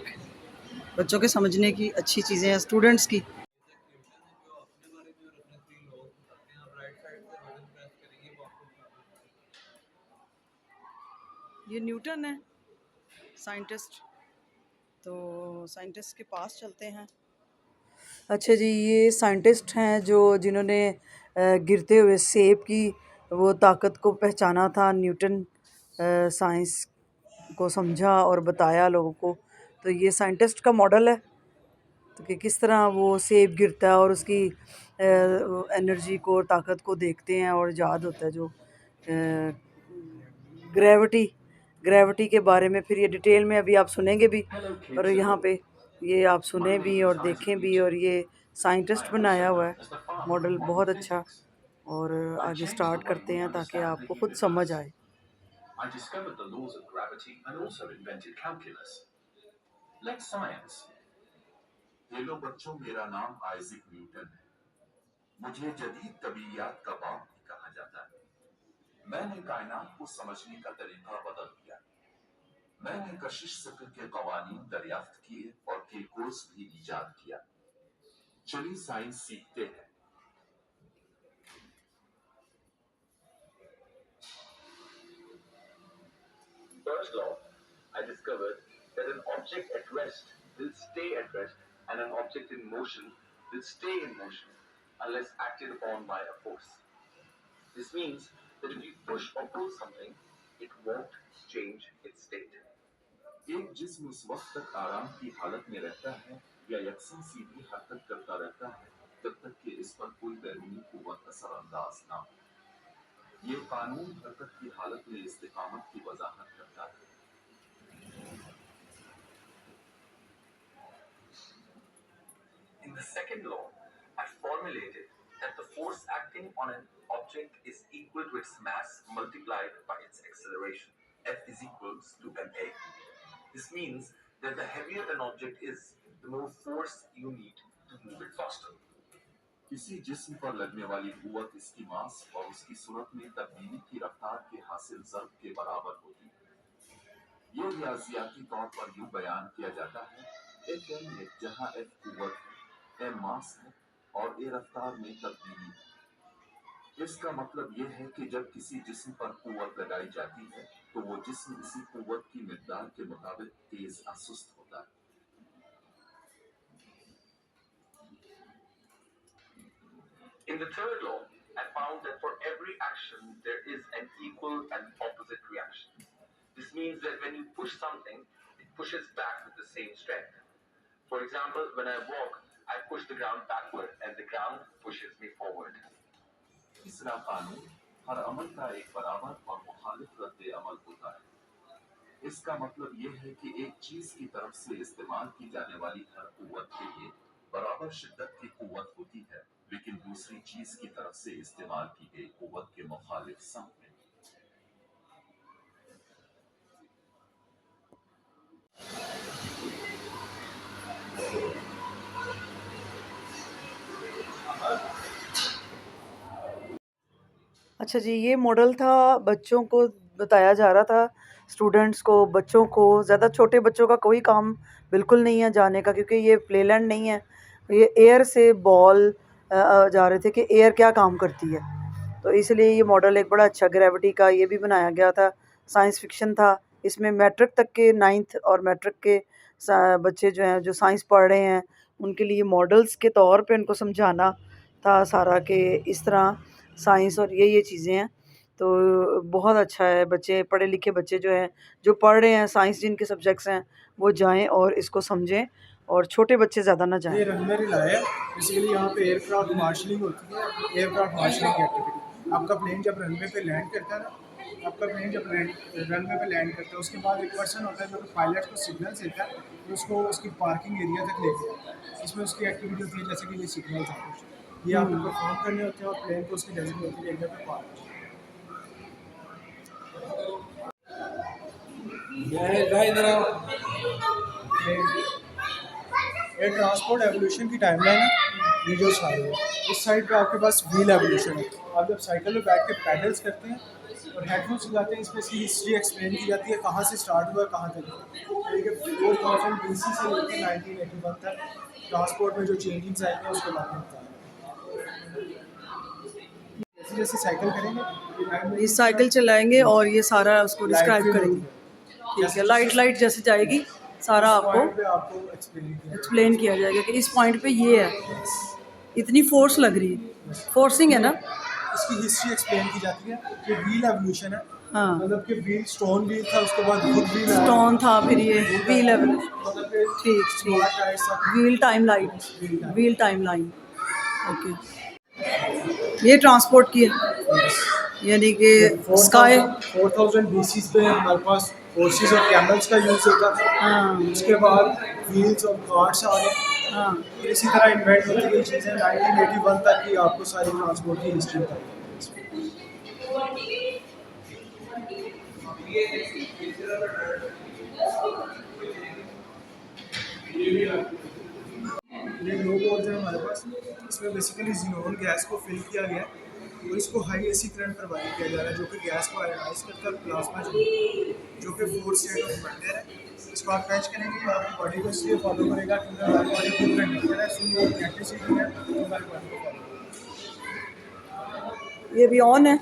बच्चों के समझने की अच्छी चीज़ें हैं, स्टूडेंट्स की। ये न्यूटन है, साइंटिस्ट। तो साइंटिस्ट के पास चलते हैं। अच्छा जी, ये साइंटिस्ट हैं जो जिन्होंने गिरते हुए सेब की वो ताकत को पहचाना था। न्यूटन साइंस को समझा और बताया लोगों को। तो ये साइंटिस्ट का मॉडल है, तो कि किस तरह वो सेब गिरता है और उसकी एनर्जी को, ताकत को देखते हैं और याद होता है जो ग्रेविटी ग्रेविटी के बारे में। फिर ये डिटेल में अभी आप सुनेंगे भी, और यहाँ पे ये आप सुने भी और देखें भी। और ये साइंटिस्ट बनाया हुआ है मॉडल, बहुत अच्छा। और आगे स्टार्ट करते हैं ताकि आपको खुद समझ आए। I discovered the laws of gravity and also invented calculus. Like science. Hello बच्चों, मेरा नाम आइजैक न्यूटन है। मुझे जदीद तबीयत का बाप भी कहा जाता है। मैंने कायनात को समझने का तरीका बदल दिया। मैंने कशिश चक्र के कवानीन दरियाफ्त किए और कैलकुलस भी इजाद किया। चलिए साइंस सीखते हैं। First law, I discovered that an object at rest will stay at rest and an object in motion will stay in motion unless acted upon by a force. This means that if you push or pull something, it won't change its state. एक जिस्म उस वक्त तक आराम की हालत में रहता है या यकसन सीधी हरकत करता रहता है जब तक कि इस पर कोई बैरूनी कुव्वत असरअंदाज ना हो। ये कानून हरकत की हालत में इस्तिकामत की वजाहत करता है। In the second law, I formulated that the force acting on an object is equal to its mass multiplied by its acceleration. F is equals to ma. This means that the heavier an object is, the more force you need to move it faster. किसी जिस्म पर लगने वाली कुव्वत इसकी मास और उसकी सूरत में तब्दीली की रफ्तार के हासिल ज़र्ब के बराबर होती है। ये रियाजियाती तौर पर यूं बयान किया जाता है, Fm है जहां F कुव्वत है, M मास है और A रफ्तार में तब्दीली है। इसका मतलब यह है कि जब किसी जिस्म पर कुव्वत लगाई जाती है तो वो जिस्म इसी कुव्वत की मिकदार के मुताबिक तेज या सुस्त होता है। In the third law, I found that for every action there is an equal and opposite reaction. This means that when you push something, it pushes back with the same strength. For example, when I walk, I push the ground backward and the ground pushes me forward. तीसरा कानून, हर अमल का एक बराबर और मुखालिफ रद्द अमल होता है। इसका मतलब यह है कि एक चीज की तरफ से इस्तेमाल की जाने वाली हर कुव्वत के लिए बराबर शिद्दत की कुव्वत होती है, लेकिन दूसरी चीज की तरफ से इस्तेमाल की गई कुव्वत के मुखालिफ सम में। अच्छा जी, ये मॉडल था बच्चों को बताया जा रहा था स्टूडेंट्स को, बच्चों को। ज़्यादा छोटे बच्चों का कोई काम बिल्कुल नहीं है जाने का, क्योंकि ये प्लेलैंड नहीं है। ये एयर से बॉल जा रहे थे कि एयर क्या काम करती है, तो इसलिए ये मॉडल एक बड़ा अच्छा ग्रेविटी का ये भी बनाया गया था। साइंस फिक्शन था। इसमें मैट्रिक तक के 9th और मैट्रिक के बच्चे जो हैं, जो साइंस पढ़ रहे हैं, उनके लिए मॉडल्स के तौर पे उनको समझाना था सारा कि इस तरह साइंस और ये चीज़ें हैं। तो बहुत अच्छा है, बच्चे, पढ़े लिखे बच्चे जो हैं, जो पढ़ रहे हैं साइंस, जिनके सब्जेक्ट्स हैं, वो जाएं और इसको समझें, और छोटे बच्चे ज़्यादा ना जाएं। ये रनवे रिलाय है। बेसिकली यहाँ पे एयरक्राफ्ट मार्शलिंग होती है, एयरक्राफ्ट मार्शलिंग की एक्टिविटी। आपका प्लेन जब रनवे पे लैंड करता है ना, आपका प्लेन जब रनवे पे लैंड करता है, उसके बाद एक पर्सन होता है जो पायलट को सिग्नल देता है, तो उसको उसकी पार्किंग एरिया तक लेके जाता है। इसमें उसकी एक्टिविटी होती है जैसे कि ये सिग्नल था कुछ, ये आपको परफॉर्म करने होते हैं और प्लेन को उसकी डेजिग्नेटेड एरिया पे पार्क। एयर ट्रांसपोर्ट एवोल्यूशन की टाइमलाइन है ये जो साइड है। इस साइड पे आपके पास व्हील एवोल्यूशन है। आप जब साइकिल में बैठ के पैडल्स करते हैं और हेडफोन्स लगाते हैं, इसमें इसकी हिस्ट्री एक्सप्लेन की जाती है, कहाँ से स्टार्ट हुआ कहाँ तक। 4000 BC से लेकर 1981 तक ट्रांसपोर्ट में जो चेंजिंग्स आई हैं उसके बारे में बताया। जैसे जैसे साइकिल करेंगे, ये साइकिल चलाएंगे और ये सारा उसको डिस्क्राइब लाइट करेंगे। ठीक है, लाइट जैसे जाएगी, सारा आपको आपको एक्सप्लेन किया जाएगा कि इस पॉइंट पे ये है, इतनी फोर्स लग रही है, फोर्सिंग है ना। इसकी हिस्ट्री एक्सप्लेन की जाती है कि व्हील एवोल्यूशन है। हाँ, मतलब कि व्हील स्टोन व्हील था, उसके बाद वुड व्हील आया, स्टोन था, फिर ये व्हील है। मतलब कि ठीक स्मार्ट टायर्स था। Wheel time line. ओके, ये ट्रांसपोर्ट की है, यानी कि स्काई। 4000 BC पे हमारे पास हॉर्सेस और कैमल्स का यूज़ होता था। हाँ उसके बाद व्हील्स और कार्ट्स आ गए। हाँ, फिर इसी तरह इन्वेंट होती गई चीज़ें। 1981 तक की आपको सारी ट्रांसपोर्ट की हिस्ट्री बताई। ये लो बोर्ड है हमारे पास। इसमें बेसिकली ज़ीनोन गैस को फिल किया गया है और इसको हाई एसी करंट प्रोवाइड किया जा रहा है, जो कि गैस को आयनाइज करता है प्लाज्मा जो कि 4 स्टेट ऑफ मैटर है। इसको आप टच करेंगे तो आपकी बॉडी को इसलिए फॉलो करेगा क्योंकि हमारी बॉडी खूब कंडक्टर है, सो वो इलेक्ट्रिसिटी है तो हमारी बॉडी को फॉलो करेगा। ये भी ऑन है,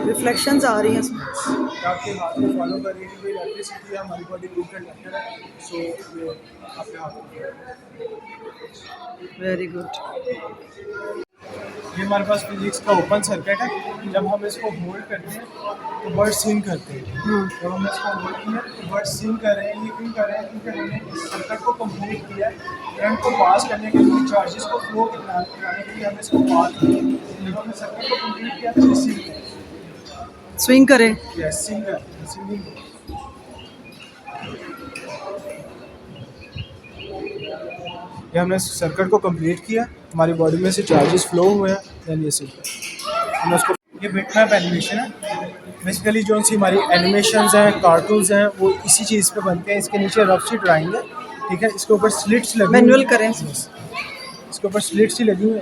रिफ्लेक्शंस आ रही हैं इसमें। आपके हाथ को फॉलो करेगी कि इलेक्ट्रिसिटी है, हमारी बॉडी खूब कंडक्टर है, सो ये आपके हाथ को। Very good. ये हमारे पास फिजिक्स का ओपन सर्किट है। जब हम इसको होल्ड करते हैं तो बर्ड सिंग करते हैं। जब हम इसको होल्ड किया तो बर्ड सिंग कर रहे हैं। ये क्यों कर रहे हैं? क्योंकि हमने इस सर्किट को कंप्लीट किया है। करंट को पास करने के लिए, चार्जेस को फ्लो कराने के लिए हमने इसको पास किया। जब हमने सर्किट को कंप्लीट किया तो सिंग करें। स्विंग करें। यस, सिंग करें, सिंगिंग। ये हमने सर्किट को कंप्लीट किया, हमारी बॉडी में से चार्जेस फ्लो हुए हैं, देन ये सिंक हमने उसको। ये बिटमैप एनिमेशन है। बेसिकली जो सी हमारी एनिमेशंस हैं, कार्टून्स हैं, वो इसी चीज़ पे बनते हैं। इसके नीचे रफ सी ड्राइंग है, ठीक है। इसके ऊपर स्लिट्स लगी, मैनुअल करें। इसके ऊपर स्लिट्स ही लगी हुई है।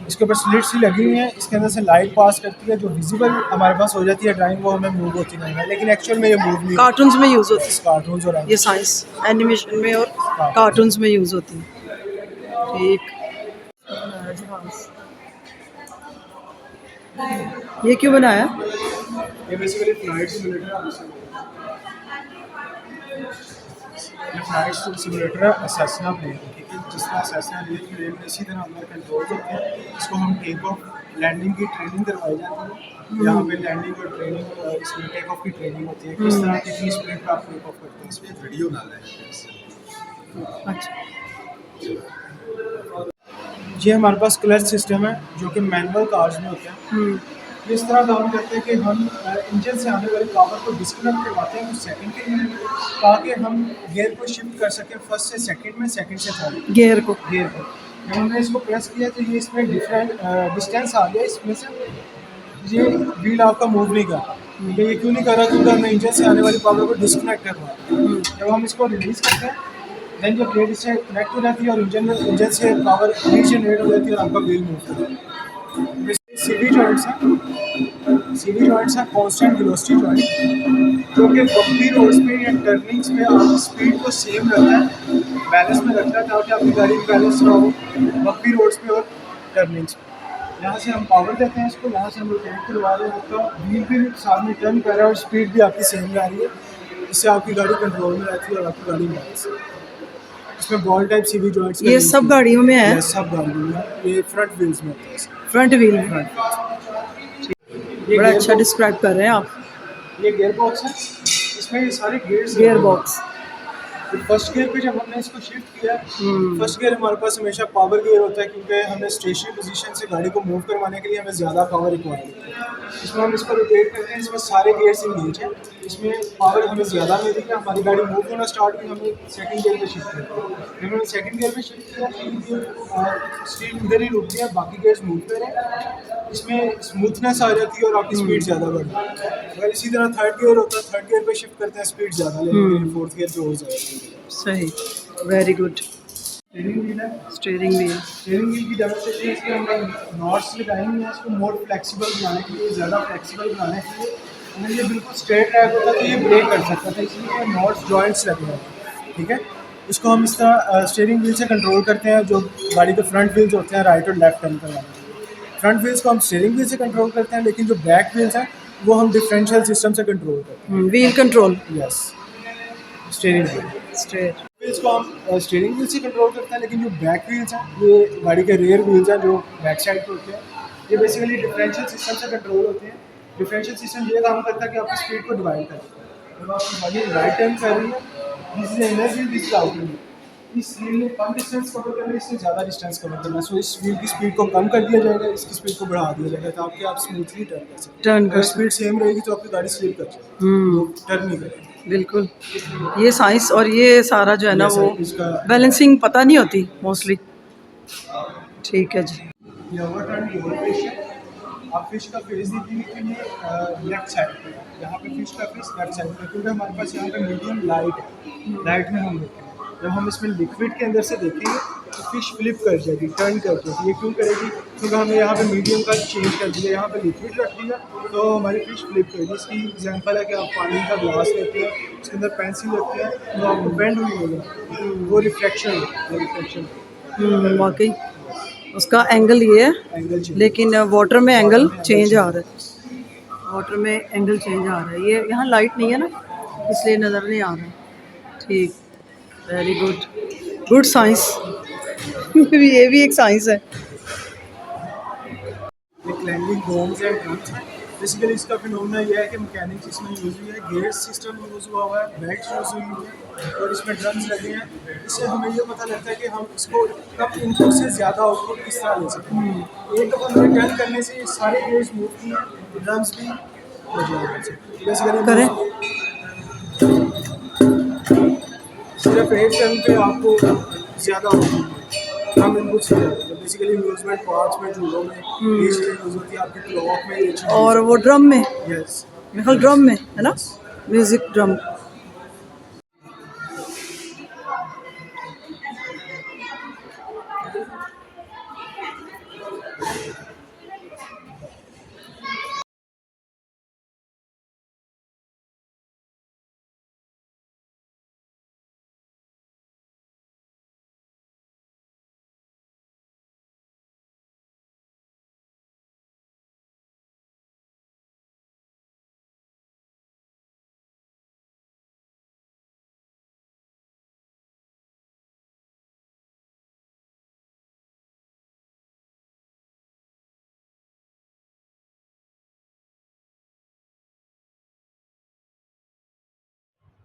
इसके ऊपर स्लिट्स ही लगी हुई हैं। इसके अंदर से लाइट पास करती है, जो विजिबल हमारे पास हो जाती है ड्राइंग, वो हमें मूव होती नहीं है, लेकिन एक्चुअल में ये मूव नहीं। कार्टून्स में यूज़ होती है कार्टून्स और ये, साइंस एनिमेशन में और कार्टून्स में यूज़ होती है। ठीक। ये क्यों बनाया? ये बेसिकली फ्लाइट सिमुलेटर है। ये फ्लाइट सिमुलेटर है असेसना प्लेन, ठीक है। जिस तरह असेसना प्लेन में इसी तरह हमारे कंट्रोल होते हैं। इसको हम टेक ऑफ लैंडिंग की ट्रेनिंग करवाई जाती है। यहाँ पे लैंडिंग और ट्रेनिंग और इसमें टेक ऑफ की ट्रेनिंग होती है। किस तरह कितनी स्पीड पर आप टेक ऑफ करते हैं, इसमें वीडियो डाला है। अच्छा, ये हमारे पास क्लच सिस्टम है, जो कि मैनुअल कार्स में होते हैं। इस तरह काम करते हैं कि हम इंजन से आने वाली पावर को डिस्कनेक्ट करवाते हैं कुछ सेकंड के लिए, ताकि हम गियर को शिफ्ट कर सकें फर्स्ट से सेकंड में, सेकंड से थर्ड गियर को। जब हमने इसको प्रेस किया तो ये इसमें डिफरेंट डिस्टेंस आ गया इसमें से। ये व्हील आपका मूव नहीं कर रहा। ये क्यों नहीं कर रहा? क्योंकि हमने इंजन से आने वाली पावर को डिस्कनेक्ट करवाया। जब हम इसको रिलीज़ करते हैं, देन जो प्लेट इससे कनेक्ट हो जाती है और इंजन से पावर रीजनरेट हो जाती है और आपका व्हील मूव करता है। सीवी जॉइंट्स हैं, सीवी जॉइंट्स हैं कॉन्स्टेंट वेलोसिटी जॉइंट, जो कि बम्पी रोड्स पे या टर्निंग्स में आपकी स्पीड को सेम रखता है, बैलेंस में रखता है, ताकि आपकी गाड़ी बैलेंस ना हो बम्पी रोड्स पे और टर्निंग्स पे। यहाँ से हम पावर देते हैं इसको, यहाँ से हम रोटेट करवा रहे हैं, आपका व्हील भी साथ में टर्न कर रहा है और स्पीड भी आपकी सेम जा रही है, इससे आपकी गाड़ी कंट्रोल में रहती है और आपकी गाड़ी बैलेंस है। इसमें बॉल टाइप सीवी जॉइंट्स ये सब गाड़ियों में है? सब गाड़ियों में है, ये फ्रंट व्हील्स में होता है इसका। फ्रंट व्हील में? ये बड़ा gear अच्छा box- डिस्क्राइब कर रहे हैं आप। ये गियर बॉक्स है, इसमें ये सारे gears gear box. First gear पे जब हमने इसको शिफ्ट किया, फर्स्ट गियर हमारे पास हमेशा पावर गियर होता है, क्योंकि हमें स्टेशनरी पोजीशन से गाड़ी को मूव करवाने के लिए हमें ज़्यादा पावर रिक्वायर्ड होती है। इसमें हम इसको रोटेट करते हैं, इसमें सारे गियर्स इंगेज हैं, इसमें पावर हमें ज़्यादा मिल रही है, हमारी गाड़ी मूव होना स्टार्ट हुई, हमें सेकंड गियर पे शिफ्ट करते हैं। जब हमने सेकंड गियर पे शिफ्ट किया तो स्टील इधर ही रुक गया, बाकी गियर्स मूव कर रहे हैं, इसमें स्मूथनेस आ जाती है और आपकी स्पीड ज़्यादा बढ़ जाती है। अगर इसी तरह थर्ड गियर होता है, थर्ड गियर पे शिफ्ट करते हैं, स्पीड ज़्यादा लेते हैं, फोर्थ गियर पे हो जाएगी। सही, वेरी गुड। स्टीयरिंग व्हील है, स्टीयरिंग व्हील। स्टीयरिंग व्हील की डेमोंस्ट्रेशन इसके हमने नॉट्स लगाए हुए हैं, इसको मोर फ्लेक्सिबल बनाने के लिए, ज़्यादा फ्लेक्सिबल बनाने के लिए। अगर ये बिल्कुल स्ट्रेट ट्रैक होता तो ये ब्रेक कर सकता था, इसलिए नॉट्स जॉइंट्स लगे हैं, ठीक है। इसको हम इस तरह स्टीयरिंग व्हील से कंट्रोल करते हैं, जो गाड़ी के फ्रंट व्हील्स होते हैं राइट और लेफ्ट टर्न करवाने के लिए। फ्रंट व्हील्स को हम स्टीयरिंग व्हील से कंट्रोल करते हैं, लेकिन जो बैक व्हील्स हैं वो हम डिफरेंशियल सिस्टम से कंट्रोल करते व्हील कंट्रोल। हैं। Yes, steering wheel straight. Wheels को हम स्टीयरिंग व्हील से कंट्रोल करते हैं, लेकिन जो बैक व्हील्स हैं ये गाड़ी के रेयर व्हील्स हैं जो बैक साइड पे होते हैं, ये बेसिकली डिफरेंशियल सिस्टम से कंट्रोल होते हैं। डिफरेंशियल सिस्टम ये काम करता है कि आपकी स्पीड को डिवाइड कर देता है। जब आपकी गाड़ी राइट टर्न कर रही है, this is inner wheel, this is outer wheel, इस व्हील ने कम डिस्टेंस कवर करना है, इससे ज़्यादा डिस्टेंस कवर करना है, सो इस व्हील की स्पीड को कम कर दिया जाएगा, इसकी स्पीड को बढ़ा दिया जाएगा, ताकि आप स्मूथली टर्न कर सकें। टर्न कर अगर स्पीड सेम रहेगी तो आपकी गाड़ी स्लिप कर जाएगी, वो टर्न नहीं करेगी। बिल्कुल। ये साइंस और ये सारा जो है ना, ये वो इसका बैलेंसिंग पता नहीं होती मोस्टली। ठीक है जी। ये ओवर टर्न ओवर प्रेशर, आप फिश का फेस देखेंगे तो ये लेफ्ट साइड पे है, यहाँ पे फिश का फेस लेफ्ट साइड पे, क्योंकि हमारे पास यहाँ पे मीडियम लाइट है, लाइट में हम देखेंगे। जब हम इसमें लिक्विड के अंदर से देखेंगे तो फिश फ्लिप कर जाएगी, टर्न कर जाएगी। ये क्यों करेगी? क्योंकि हमने यहाँ पे मीडियम का चेंज कर दिया, यहाँ पे लिक्विड रख दिया तो हमारी फिश फ्लिप करेगी। इसकी एग्जांपल है कि आप पानी का ग्लास लेते हैं, उसके अंदर पेंसिल रखते हैं तो आपको बेंड हुई मिलेगा, वो रिफ्लेक्शन है, वो रिफ्लेक्शन वाकई उसका एंगल ये है, एंगल चेंज। लेकिन वाटर में एंगल चेंज आ रहा है। वाटर में एंगल चेंज आ रहा है। ये यहाँ लाइट नहीं है ना, इसलिए नज़र नहीं आ रहा। ठीक, वेरी गुड, गुड साइंस। ये भी एक साइंस है। ये क्लैंडिंग डोम्स एंड ड्रम्स हैं। बेसिकली इसका फिनोमेना ये है कि मैकेनिक्स इसमें यूज़ हुई है, गेयर सिस्टम यूज़ हुआ है, बेल्ट यूज़ हुई है और इसमें ड्रम्स लगे हैं। इससे हमें ये पता लगता है कि हम इसको कम इनपुट से ज़्यादा आउटपुट किस तरह ले सकते हैं। एक दफ़ा हमें टर्न करने से ये सारे गेयर्स मूव किए हैं, ड्रम्स भी बेसिकली करें। सिर्फ एक टर्न पे आपको ज़्यादा आउटपुट कम इनपुट से ज़्यादा। बेसिकली म्यूजिक पार्ट्स में, झूलों में ये चीज़ें यूज़ होती है, आपकी क्लॉक में ये चीज़। और वो ड्रम में, यस, मेरे ख्याल ड्रम में है ना, म्यूजिक ड्रम।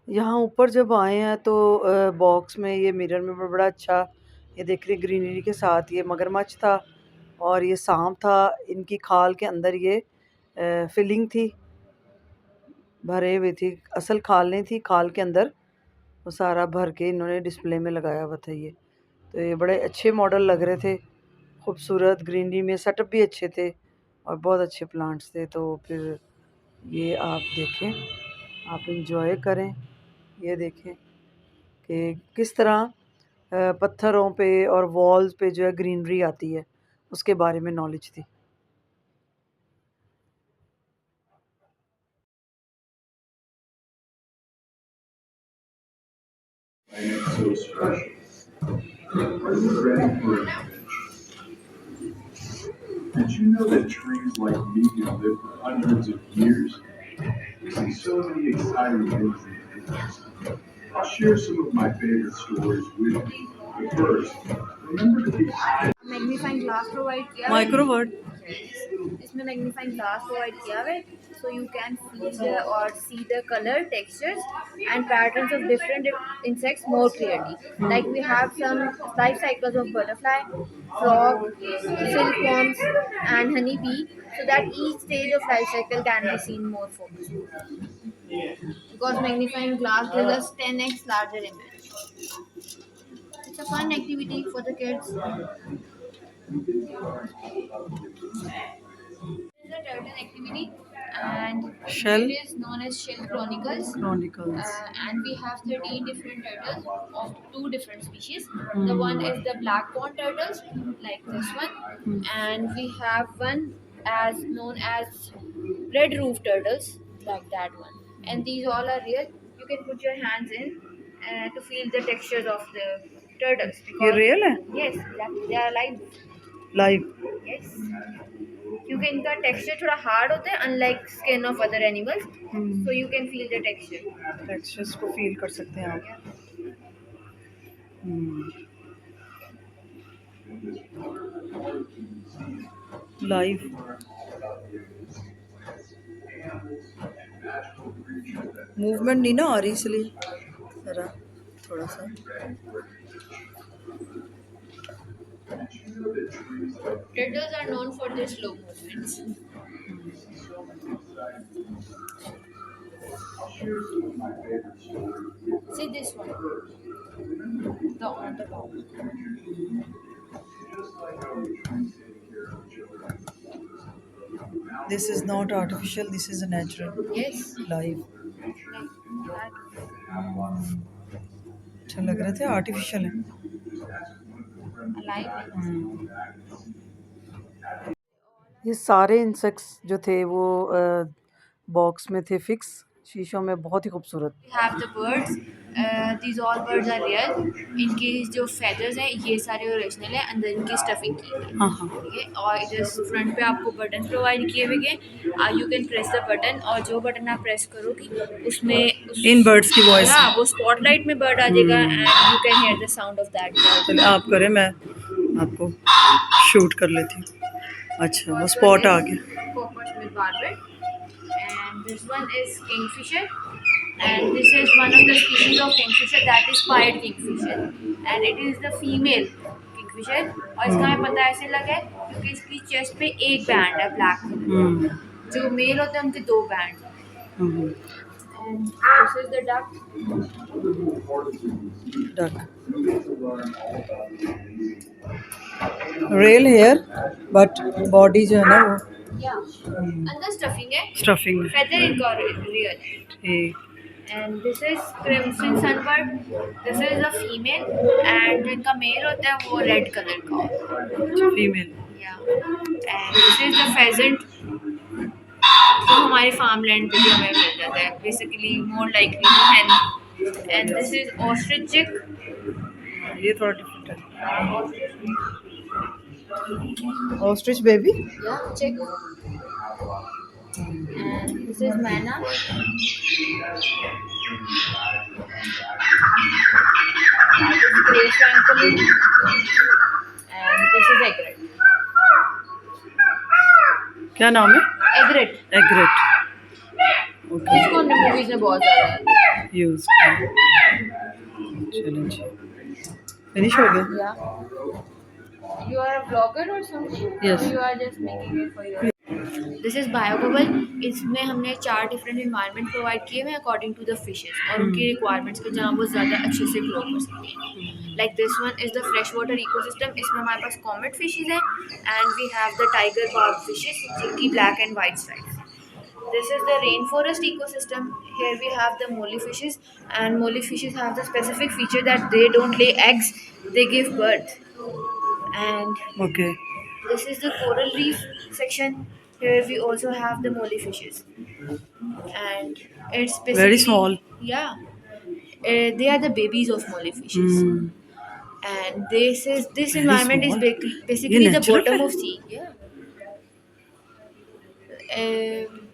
यहाँ ऊपर जब आए हैं तो बॉक्स में ये मिरर में बड़ा अच्छा, ये देख रहे ग्रीनरी के साथ ये मगरमच्छ था और ये सांप था। इनकी खाल के अंदर ये फिलिंग थी, भरे हुई थी, असल खाल नहीं थी, खाल के अंदर वो सारा भर के इन्होंने डिस्प्ले में लगाया हुआ था। ये तो ये बड़े अच्छे मॉडल लग रहे थे, खूबसूरत, ग्रीनरी में सेटअप भी अच्छे थे और बहुत अच्छे प्लांट्स थे। तो फिर ये आप देखें, आप इंजॉय करें, ये देखें कि किस तरह पत्थरों पे और वॉल्स पे जो है ग्रीनरी आती है, उसके बारे में नॉलेज थी। I am so special. Are you ready for an adventure? Did you know that trees like me can live for hundreds of years? We see so many exciting things these days. I'll share some of my favorite stories with you. But first, remember to be kind. Magnifying glass provide किया है micro word इसमें magnifying glass provide किया है so you can feel or see the color textures and patterns of different insects more clearly. Like we have some life cycles of butterfly, frog, silkworms and honeybee, so that each stage of life cycle can be seen more focused, because magnifying glass gives us 10x larger image. It's a fun activity for the kids. It's a turtle activity, and Shell? it is known as Shell Chronicles. Chronicles And we have 13 different turtles of 2 different species. The one is the black pond turtles, like this one, and we have one as known as red roof turtles, like that one. And these all are real. You can put your hands in to feel the textures of the turtles. ये Because real है yes, exactly, they are live. Live Yes. क्योंकि इनका texture थोड़ा hard होता है unlike skin of other animals, so you can feel the texture. Textures को feel कर सकते हैं आप लाइव मूवमेंट नहीं ना आ रही इसलिए जरा थोड़ा सा Turtles are known for their slow movements. See this one. No, on the top. This is not artificial this is a natural Yes. Live अच्छा लग रहे थे आर्टिफिशियल है Alive. ये सारे इंसेक्ट्स जो थे वो बॉक्स में थे फिक्स शीशों में बहुत ही खूबसूरत We have the birds. These all birds are real. इनकी जो feathers हैं ये सारे ओरिजिनल हैं, अंदर इनकी स्टफिंग की है. हाँ हाँ ठीक है, और इधर फ्रंट पे आपको बटन प्रोवाइड किए हुए हैं. You can press the button, और जो बटन आप प्रेस करोगी उसमें इन बर्ड्स की वॉइस हाँ वो स्पॉटलाइट में बर्ड आ जाएगा and you can hear the sound of that bird. चलिए आप करें मैं आपको शूट कर लेती हूँ अच्छा वो स्पॉट आ गया Poppers with barbet, and this one is kingfisher, and this is one of the species of kingfisher that is pied kingfisher, and it is the female kingfisher. और इसका हमें पता ऐसे लगा है क्योंकि इसकी चेस्ट पे एक बैंड है ब्लैक, जो मेल होते हैं उनके 2 band. And this is the duck. Duck rail hair but body जो है ना वो Yeah. अंदर स्टफिंग है, स्टफिंग है feather इनका रियल. ठीक And this is crimson sunbird. This is the female, and जो इनका मेल होता है वो रेड कलर का होता है. Female Yeah. And this is the pheasant, जो हमारे फार्म लैंड पे भी हमें मिल जाता है. Basically more likely hen. And this is ostrich chick. ये थोड़ा डिफरेंट है ostrich baby Yeah, chick. And this is manna. That is grey francolin. And this is egret. क्या नाम है Egret. एग्रेट ओके इसको हमने मूवीज में बहुत ज़्यादा यूज चलिए जी फिनिश हो गया Yeah. You are a vlogger or something? Yes. Or you are just making it for your. This is biobubble. इसमें हमने 4 डिफरेंट इन्वायरमेंट प्रोवाइड किए हुए हैं अकॉर्डिंग टू द फिशेस और उनकी रिक्वायरमेंट्स के जहाँ वो ज़्यादा अच्छे से ग्रो कर सकते हैं. Like this one is the fresh water ecosystem. इसमें हमारे पास कॉमेट फिशेज हैं and we have the tiger barb fishes जिनकी black and white stripes. This is the rainforest ecosystem. Here we have the molly fishes, and molly fishes have the specific feature that they don't lay eggs, they give birth. And okay this is the coral reef section. Here we also have the molly fishes, and it's basically Very small. Yeah, They are the babies of molly fishes. And this environment is small. basically the natural bottom है? of sea. Yeah.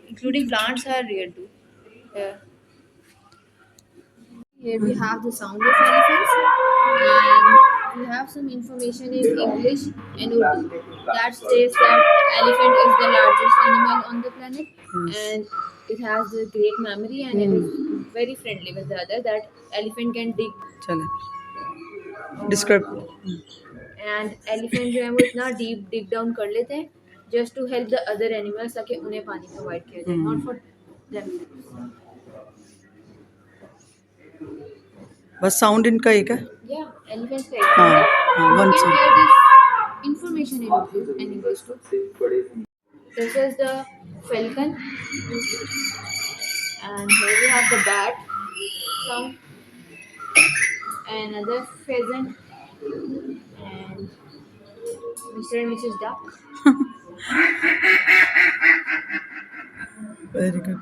Including plants are rare too. Yeah. Here we have the sound of elephants, and we have some information in English and Urdu that states that elephant is the largest animal on the planet, and it has a great memory and it is very friendly with the other. That elephant can dig, चले describe and elephant जो है वो इतना deep dig down कर लेते हैं just to help the other animals ताकि उन्हें पानी provide किया जाए, not for themselves. बस साउंड इनका एक है Yeah, elephants का हाँ एक हाँ one You can sound hear this information in Urdu and English too. This is the falcon, and here we have the bat sound, another pheasant, and Mr. and Mrs. Duck. Very good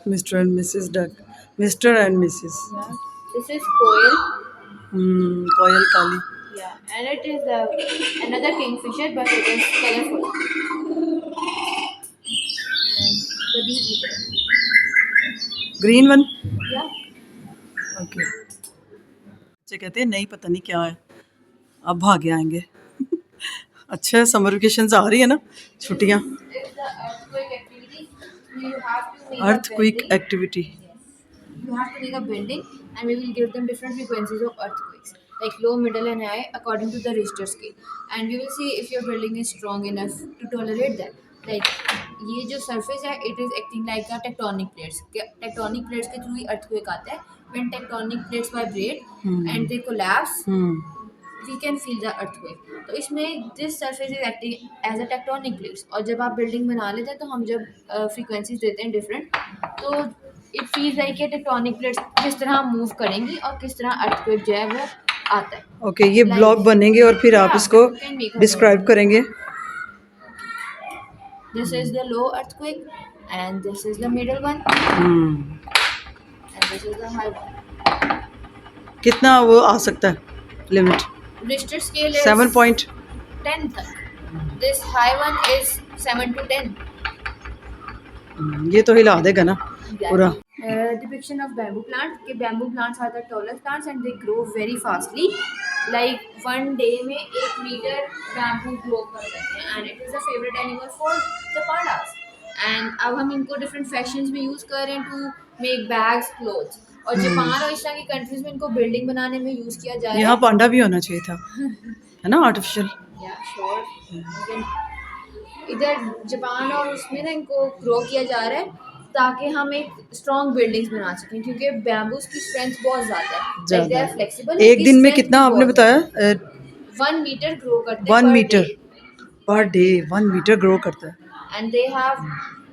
Mr and Mrs duck Mr and Mrs Yeah. This is koel. कोयल काली Yeah, and it is another kingfisher, but it is colorful. And the bee eater. Green one Yeah. Okay बच्चे कहते हैं नहीं पता नहीं क्या है अब भागे आएंगे अच्छा है समर वेकेशन आ रही है ना छुट्टियाँ It's the earthquake activity. You have to make a earthquake building. Activity You have to make a building, and we will give them different frequencies of earthquakes, like low, middle, and high, according to the Richter scale. And we will see if your building is strong enough to tolerate that. Like ये जो surface है, it is acting like a tectonic plates. Tectonic plates के through ही earthquake आता है. When tectonic plates vibrate and they collapse, we can feel the earthquake. तो इसमें this surface is acting as a tectonic plates. और जब आप building बना लेते हैं तो हम जब frequencies देते हैं different, तो it feels like ये tectonic plates किस तरह मूव करेंगी और किस तरह earthquake जो है वो आता है. ओके ये ब्लॉग बनेंगे और फिर आप Yeah, इसको you can make a describe करेंगे This is the low earthquake, and this is the middle one, and this is the high one. कितना वो आ सकता है लिमिट Richter scale is 7.10 10 तक. This high one is 7 to 10. ये तो हिला देगा ना पूरा Depiction of bamboo plants. के bamboo plants are the tallest plants and they grow very fastly. Like one day में 1 meter bamboo grow कर सकते हैं, and it is a favorite animal for the pandas. And अब हम इनको different fashions में use कर रहे हैं to make bags, clothes. और जापान और इस तरह की कंट्रीज में इनको बिल्डिंग बनाने में यूज किया जा रहा यहाँ पांडा भी होना चाहिए था है ना आर्टिफिशियल है. श्योर. इधर जापान और उसमें ना इनको ग्रो किया जा रहा है ताकि हम एक स्ट्रॉन्ग बिल्डिंग्स बना सकें, क्योंकि बैम्बूज की स्ट्रेंथ बहुत ज़्यादा है. Like they are flexible. एक दिन में कितना आपने बताया 1 मीटर ग्रो करते हैं 1 metre per day 1 metre grow करता है and they have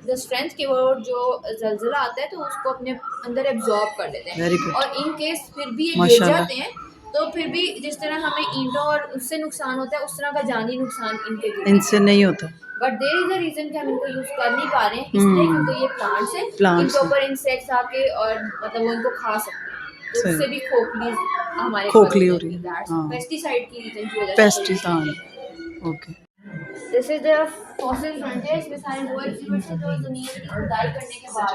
the strength कि वो जो जलजला आता है तो उसको अपने अंदर एब्जॉर्ब कर लेते हैं. Very good. और इन केस फिर भी ये गिर माशाल्लाह. जाते हैं तो फिर भी जिस तरह हमें ईंटों और उससे नुकसान होता है उस तरह का जानी नुकसान इनके गिरने इनसे नहीं होता but there is a reason कि हम इनको यूज कर नहीं पा रहे हैं इसलिए क्योंकि ये प्लांट्स हैं. Plants इनके ऊपर इंसेक्ट्स आके और मतलब वो इनको खा सकते हैं तो सही. उससे भी खोखली हमारे खोखली हो रही है. हाँ. पेस्टिसाइड की रीजन की वजह से. Pesticide okay this is the fossil frontiers में सारे वो एक्सिबिट्स हैं जो ज़मीन की खुदाई करने के बाद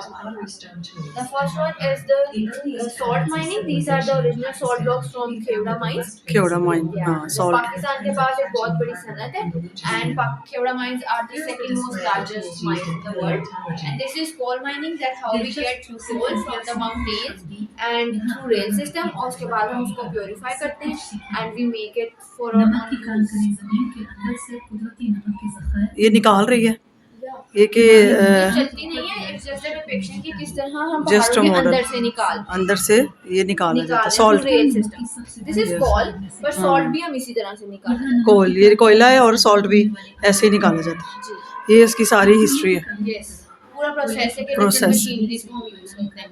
the first one is the salt mining. These are the original salt blocks from Khewra mines. Khewra mine हाँ सॉल्ट पाकिस्तान के पास एक बहुत बड़ी सनत है and Khewra mines are the second most largest mine in the world and this is coal mining that how we get through coal from the mountains and through rail system और उसके बाद हम उसको प्योरीफाई करते हैं and we make it for our ये निकाल रही है ये कि चलती नहीं है. इट्स जस्ट अ डिपिक्शन कि किस तरह हम Just a पहाड़ों के model. अंदर से अंदर से ये निकाला जाता है salt salt rail system. This is call but salt भी हम इसी तरह से निकालते हैं. कोल ये कोयला है और सॉल्ट भी ऐसे ही निकाला जाता है ये इसकी सारी हिस्ट्री है यस पूरा प्रोसेस है कि Process. मशीनरीज को हम यूज करते हैं.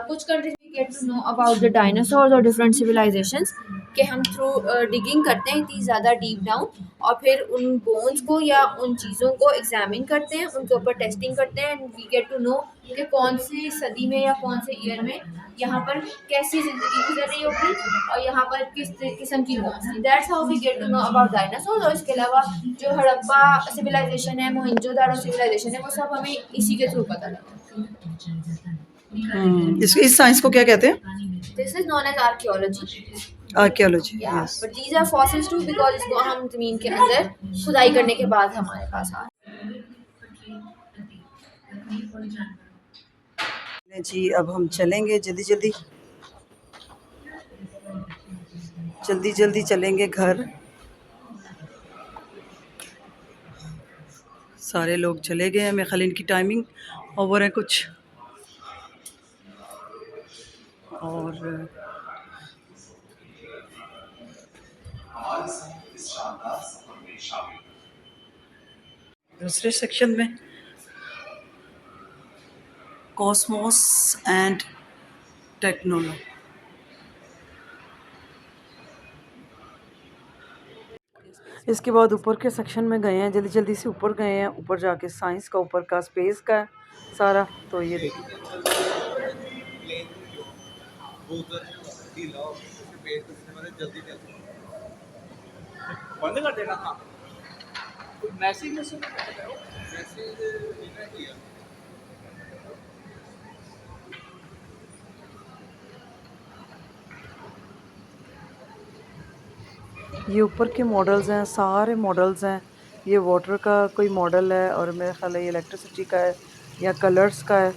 कुछ countries we get to know about the dinosaurs or different civilizations. कि हम थ्रू डिगिंग करते हैं इतनी ज़्यादा डीप डाउन, और फिर उन बोन्स को या उन चीज़ों को एग्जामिन करते हैं, उनके ऊपर टेस्टिंग करते हैं, and we get to know कि कौन सी सदी में या कौन से ईयर में यहाँ पर कैसी ज़िंदगी गुजर रही होगी और यहाँ पर किस किस्म की बोन्स थी। That's how we get to know about dinosaur. और इसके अलावा जो हड़प्पा सिविलाइजेशन है, मोहनजोदाड़ो सिविलाइजेशन है, वो सब हमें इसी के थ्रू पता लगा। इस साइंस को क्या कहते हैं? This is known as archaeology. Archaeology, Yeah, yes. but these are fossils too because इसको हम ज़मीन के अंदर खुदाई करने के बाद हमारे पास आ। जी अब हम चलेंगे जल्दी चलेंगे घर। सारे लोग चले गए हैं, मेरे ख्याल इनकी टाइमिंग ओवर है कुछ। और दूसरे सेक्शन में कॉस्मोस एंड टेक्नोलॉजी। इसके बाद ऊपर के सेक्शन में गए हैं, जल्दी से ऊपर गए हैं। ऊपर जाके साइंस का, ऊपर का स्पेस का है सारा। तो ये देखिए बंद कर देना था। मैसेज ये ऊपर के मॉडल्स हैं, सारे मॉडल्स हैं। ये वाटर का कोई मॉडल है और मेरा ख्याल है ये इलेक्ट्रिसिटी का है या कलर्स का है।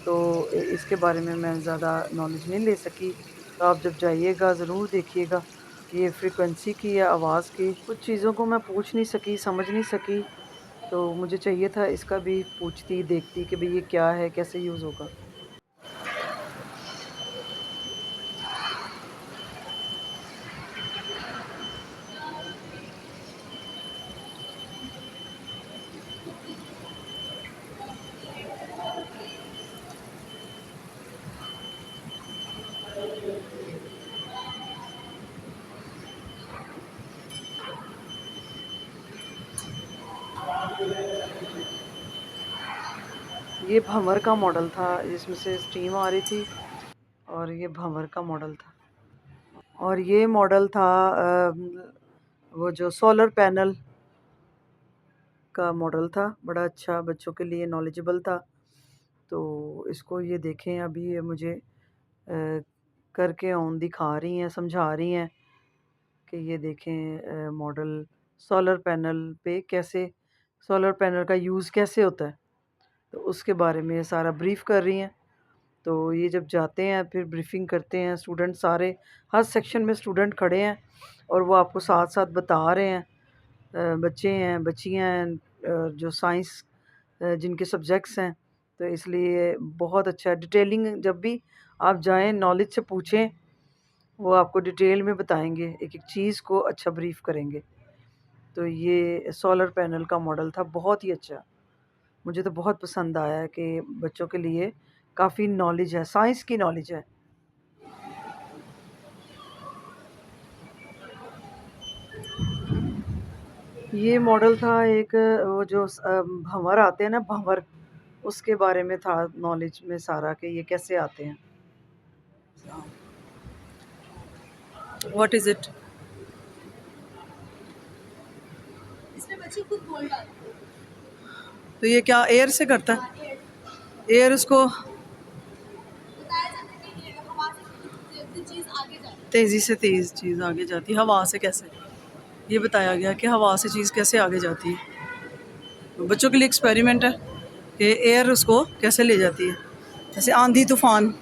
तो इसके बारे में मैं ज़्यादा नॉलेज नहीं ले सकी। तो आप जब जाइएगा ज़रूर देखिएगा कि ये फ्रीक्वेंसी की या आवाज़ की। कुछ चीज़ों को मैं पूछ नहीं सकी, समझ नहीं सकी, तो मुझे चाहिए था इसका भी पूछती, देखती कि भाई ये क्या है, कैसे यूज़ होगा। ये भंवर का मॉडल था जिसमें से स्टीम आ रही थी, और ये भंवर का मॉडल था। और ये मॉडल था वो जो सोलर पैनल का मॉडल था, बड़ा अच्छा, बच्चों के लिए नॉलेजेबल था। तो इसको ये देखें, अभी ये मुझे करके ऑन दिखा रही हैं, समझा रही हैं कि ये देखें मॉडल सोलर पैनल पे कैसे, सोलर पैनल का यूज़ कैसे होता है, तो उसके बारे में सारा ब्रीफ़ कर रही हैं। तो ये जब जाते हैं फिर ब्रीफिंग करते हैं स्टूडेंट सारे, हर सेक्शन में स्टूडेंट खड़े हैं और वो आपको साथ साथ बता रहे हैं। बच्चे हैं, बच्चियाँ हैं, जो साइंस जिनके सब्जेक्ट्स हैं, तो इसलिए बहुत अच्छा डिटेलिंग। जब भी आप जाएं नॉलेज से पूछें, वो आपको डिटेल में बताएंगे, एक एक चीज़ को अच्छा ब्रीफ करेंगे। तो ये सोलर पैनल का मॉडल था, बहुत ही अच्छा, मुझे तो बहुत पसंद आया कि बच्चों के लिए काफ़ी नॉलेज है, साइंस की नॉलेज है। ये मॉडल था एक, वो जो भंवर आते हैं ना, भंवर, उसके बारे में था नॉलेज में सारा कि ये कैसे आते हैं। What is it? इसमें बच्चे खुद बोल डालते हैं। तो ये क्या एयर से करता है? एयर उसको बताया जाता है कि हवा से चीज़ आगे जाती है। तेज़ी से तेज़ चीज़ आगे जाती है, हवा से कैसे? ये बताया गया कि हवा से चीज़ कैसे आगे जाती है। तो बच्चों के लिए एक्सपेरिमेंट है कि एयर उसको कैसे ले जाती है, जैसे आंधी तूफान।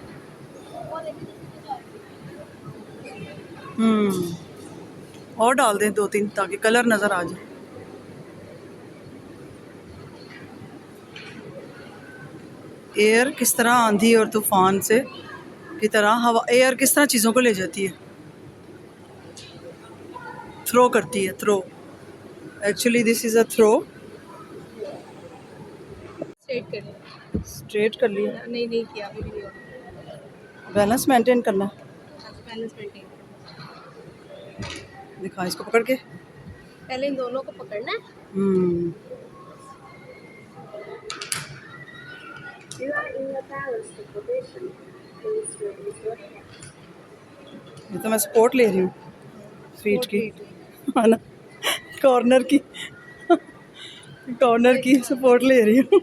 और डाल दें 2-3 ताकि कलर नज़र आ जाए। एयर किस तरह आंधी और तूफान से की तरह हवा, एयर किस तरह चीज़ों को ले जाती है, थ्रो करती है, throw. Actually this is a throw. Straight कर लिया, नहीं किया अभी भी। बैलेंस मेंटेन करना। बैलेंस मेंटेन दिखा इसको पकड़ के। पहले इन दोनों को पकड़ना है। हम्म, You are in the balanced position. Please release your hand. ये तो मैं सपोर्ट ले रही हूँ फीट की, है ना, कॉर्नर की, कॉर्नर की सपोर्ट ले रही हूँ।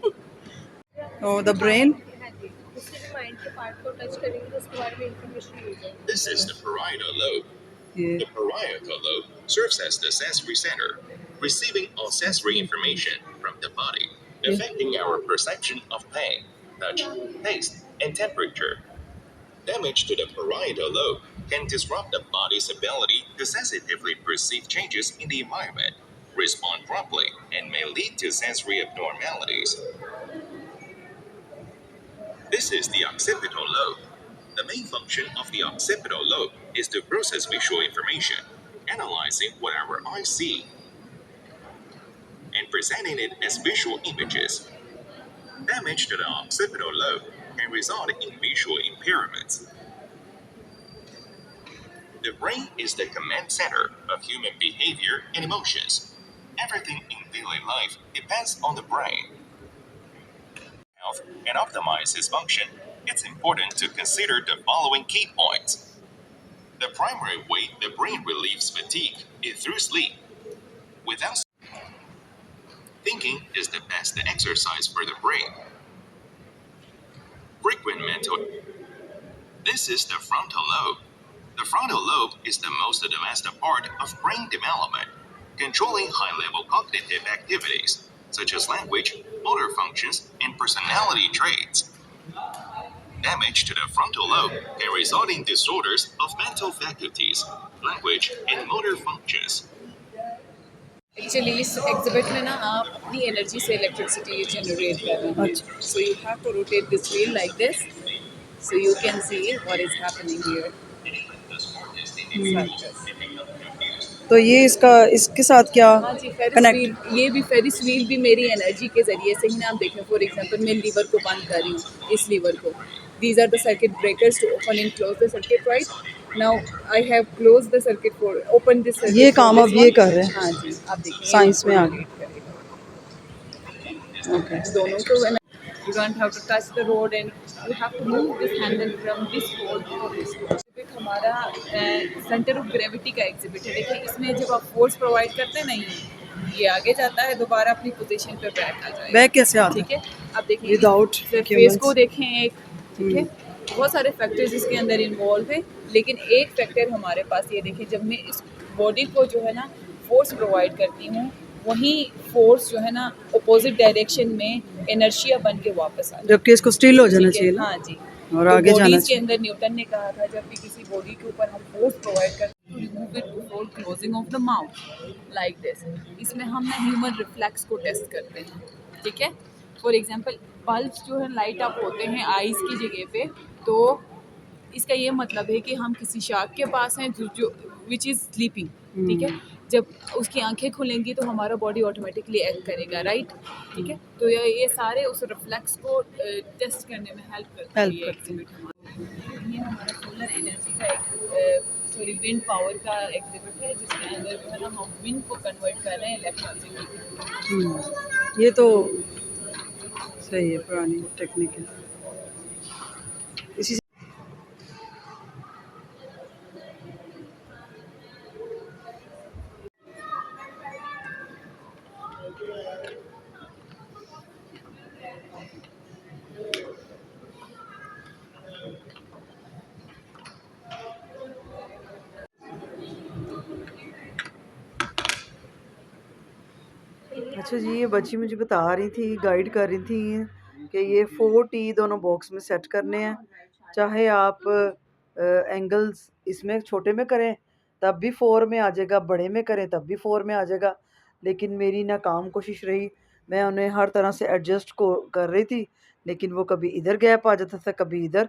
ओ द ब्रेन। हाँ जी, उसके जो माइंड के पार्ट को टच करेंगे तो उसके बारे में इंफॉर्मेशन मिल जाएगी। This is the parietal lobe. ये The parietal lobe serves as the sensory center, receiving all sensory information from the body, affecting our perception of pain, touch, taste, and temperature. Damage to the parietal lobe can disrupt the body's ability to sensitively perceive changes in the environment, respond promptly, and may lead to sensory abnormalities. This is the occipital lobe. The main function of the occipital lobe is to process visual information, analyzing what our eyes see, and presenting it as visual images. Damage to the occipital lobe can result in visual impairments. The brain is the command center of human behavior and emotions. Everything in daily life depends on the brain. Health and optimize its function, it's important to consider the following key points. The primary way the brain relieves fatigue is through sleep. Without thinking is the best exercise for the brain. Frequent mental. This is the frontal lobe. The frontal lobe is the most advanced part of brain development, controlling high-level cognitive activities such as language, motor functions, and personality traits. Damage to the frontal lobe can result in disorders of mental faculties, language, and motor functions. Actually इस exhibit में ना आप अपनी energy से electricity generate कर रहे हैं, अच्छा। So you have to rotate this wheel like this so you can see what is happening here. तो ये इसका इसके साथ क्या हाँ जी, फेरिस कनेक्ट? व्हील, ये भी फेरिस व्हील भी मेरी एनर्जी के ज़रिए से ही ना, आप देखें फॉर एग्जांपल मैं लीवर को बंद कर रही हूँ, इस लीवर को, these are the circuit breakers to open and close the circuit, right now I have close the circuit for open this circuit. ये काम अब ये कर रहे हैं। हाँ जी, आप देखिए साइंस में आ गए। ओके, दोनों को you don't have to touch the road and you have to move this handle from this pole to this pole। Exhibit हमारा सेंटर ऑफ ग्रेविटी का एग्जिबिट है। देखिए इसमें जब आप फोर्स प्रोवाइड करते हैं नहीं, ये आगे जाता है, दोबारा अपनी पोजीशन पे बैक आ जाएगा। बैक कैसे आता है? ठीक है, आप देखिए Without फेस को देखें एक, ठीक है, बहुत सारे फैक्टर्स इसके अंदर इन्वॉल्व हैं, लेकिन एक फैक्टर हमारे पास ये देखिए, जब मैं इस बॉडी को जो है ना फोर्स प्रोवाइड करती हूँ, वही फोर्स जो है ना अपोजिट डायरेक्शन में इनर्शिया बन के वापस आ जाए, जबकि इसको स्टिल हो जाना ठीक है? चाहिए ना, हाँ जी, और आगे जाना बॉडीज के चाहिए। अंदर न्यूटन ने कहा था जब भी किसी बॉडी के ऊपर हम फोर्स प्रोवाइड करते हैं, remove it before closing of the mouth like this. इसमें हम ना ह्यूमन रिफ्लेक्स को टेस्ट करते हैं, ठीक है। फॉर एग्जांपल बल्ब्स जो है लाइट अप होते हैं आईज की जगह पे, तो इसका ये मतलब है कि हम किसी शार्क के पास हैं जो विच इज़ स्लीपिंग, ठीक है, जब उसकी आंखें खुलेंगी तो हमारा बॉडी ऑटोमेटिकली एक्ट करेगा, राइट, ठीक है। तो ये सारे उस रिफ्लेक्स को टेस्ट करने में हेल्प करता है ये एग्जिबिट हमारा। ये हमारा सोलर एनर्जी का एक विंड पावर का एग्जिबिट है, जिसके अंदर जो है ना हम विंड को कन्वर्ट कर रहे हैं इलेक्ट्रिसिटी। ये तो सही है, पुरानी टेक्निक है। इसी से अच्छा जी, ये बच्ची मुझे बता रही थी, गाइड कर रही थी कि ये 4T दोनों बॉक्स में सेट करने हैं। चाहे आप एंगल्स इसमें छोटे में करें तब भी 4 में आ जाएगा, बड़े में करें तब भी 4 में आ जाएगा। लेकिन मेरी नाकाम कोशिश रही, मैं उन्हें हर तरह से एडजस्ट को कर रही थी, लेकिन वो कभी इधर गैप आ जाता था, कभी इधर,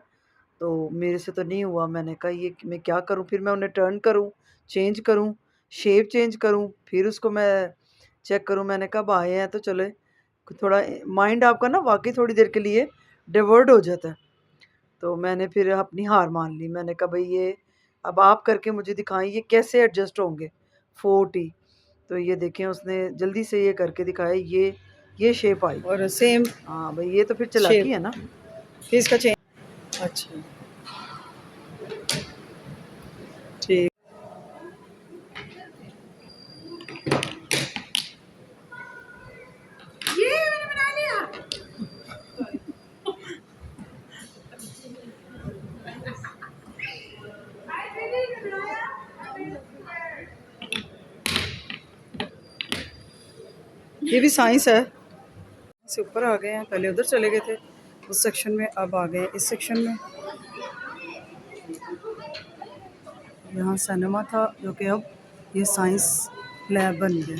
तो मेरे से तो नहीं हुआ। मैंने कहा ये मैं क्या करूं? फिर मैं उन्हें टर्न करूं, चेंज करूं, शेप चेंज करूं, फिर उसको मैं चेक करूं। मैंने कहा अब आए हैं तो चले, थोड़ा माइंड आपका ना वाकई थोड़ी देर के लिए डिवर्ट हो जाता है। तो मैंने फिर अपनी हार मान ली। मैंने कहा भाई ये अब आप करके मुझे दिखाएं ये कैसे एडजस्ट होंगे। 40। तो ये देखें उसने जल्दी से ये करके दिखाया, ये शेप आई और सेम। हाँ भाई ये तो फिर चालाकी है ना कि इसका चेंज। अच्छा ठीक। ये भी साइंस है। से ऊपर आ गए हैं, पहले उधर चले गए थे उस सेक्शन में, अब आ गए इस सेक्शन में। यहाँ सिनेमा था जो कि अब ये साइंस लैब बन गया।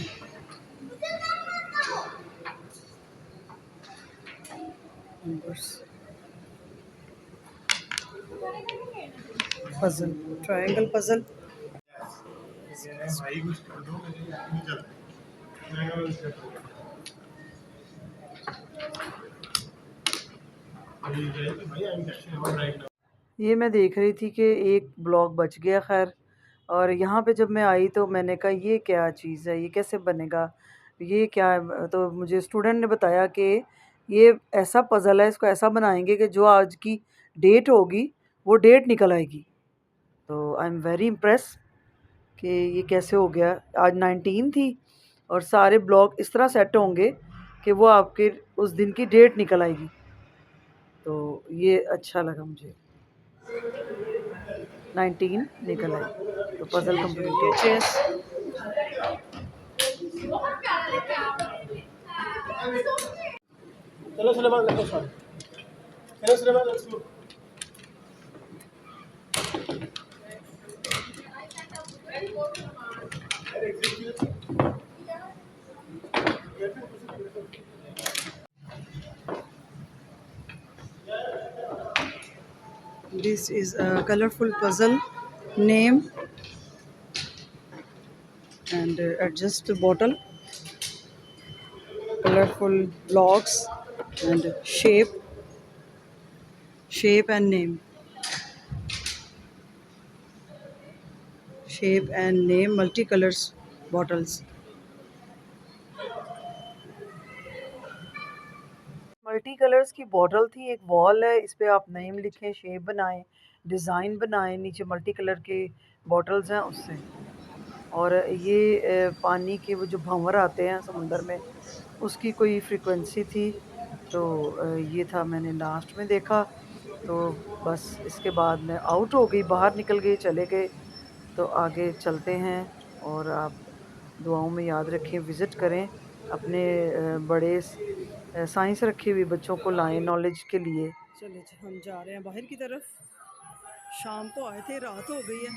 Puzzle, triangle puzzle. ये मैं देख रही थी कि एक ब्लॉक बच गया खैर, और यहाँ पे जब मैं आई तो मैंने कहा ये क्या चीज़ है, ये कैसे बनेगा, ये क्या है। तो मुझे स्टूडेंट ने बताया कि ये ऐसा पज़ल है, इसको ऐसा बनाएंगे कि जो आज की डेट होगी वो डेट निकल आएगी। तो आई एम वेरी इम्प्रेस कि ये कैसे हो गया। आज 19 थी और सारे ब्लॉक इस तरह सेट होंगे कि वो आपके उस दिन की डेट निकल आएगी। तो ये अच्छा लगा मुझे। 19 निकल आई तो पजल कंप्लीट हो। चेस चलो सुलेमान लेट्स गो। चलो Suleman let's go. This is a colorful puzzle. Name and adjust the bottle. Colorful blocks and shape and name. Shape and name, multicolors bottles. Multi colours की बॉटल थी, एक wall है, इस पे आप नेम लिखें, शेप बनाएं, डिज़ाइन बनाएं, नीचे मल्टी कलर के बॉटल्स हैं उससे। और ये पानी के वो जो भंवर आते हैं समुंदर में, उसकी कोई फ्रीक्वेंसी थी। तो ये था, मैंने लास्ट में देखा। तो बस इसके बाद मैं आउट हो गई, बाहर निकल गई, चले गए। तो आगे चलते हैं और आप दुआओं में याद रखें, विज़िट करें, अपने बड़े साइंस रखी हुई बच्चों को लाएं नॉलेज के लिए। चलिए हम जा रहे हैं बाहर की तरफ। शाम को आए थे, रात हो गई है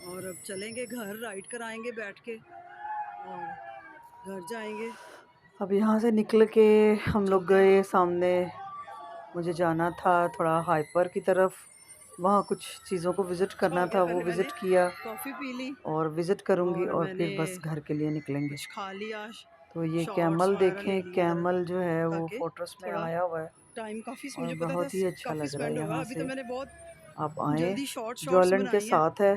और अब चलेंगे घर, राइड कराएंगे बैठ के और घर जाएंगे। अब यहाँ से निकल के हम लोग गए सामने, मुझे जाना था थोड़ा हाइपर की तरफ, वहाँ कुछ चीज़ों को विज़िट करना था, वो विज़िट किया, कॉफ़ी पी ली और विज़िट करूँगी और फिर बस घर के लिए निकलेंगे। खा लिया। तो ये कैमल देखें, कैमल जो है वो फोटोस में आया हुआ है, टाइम काफ़ी मुझे पता बहुत ही अच्छा लग रहा है यहाँ से। मैंने बहुत आप आएँ, जॉयलैंड के साथ है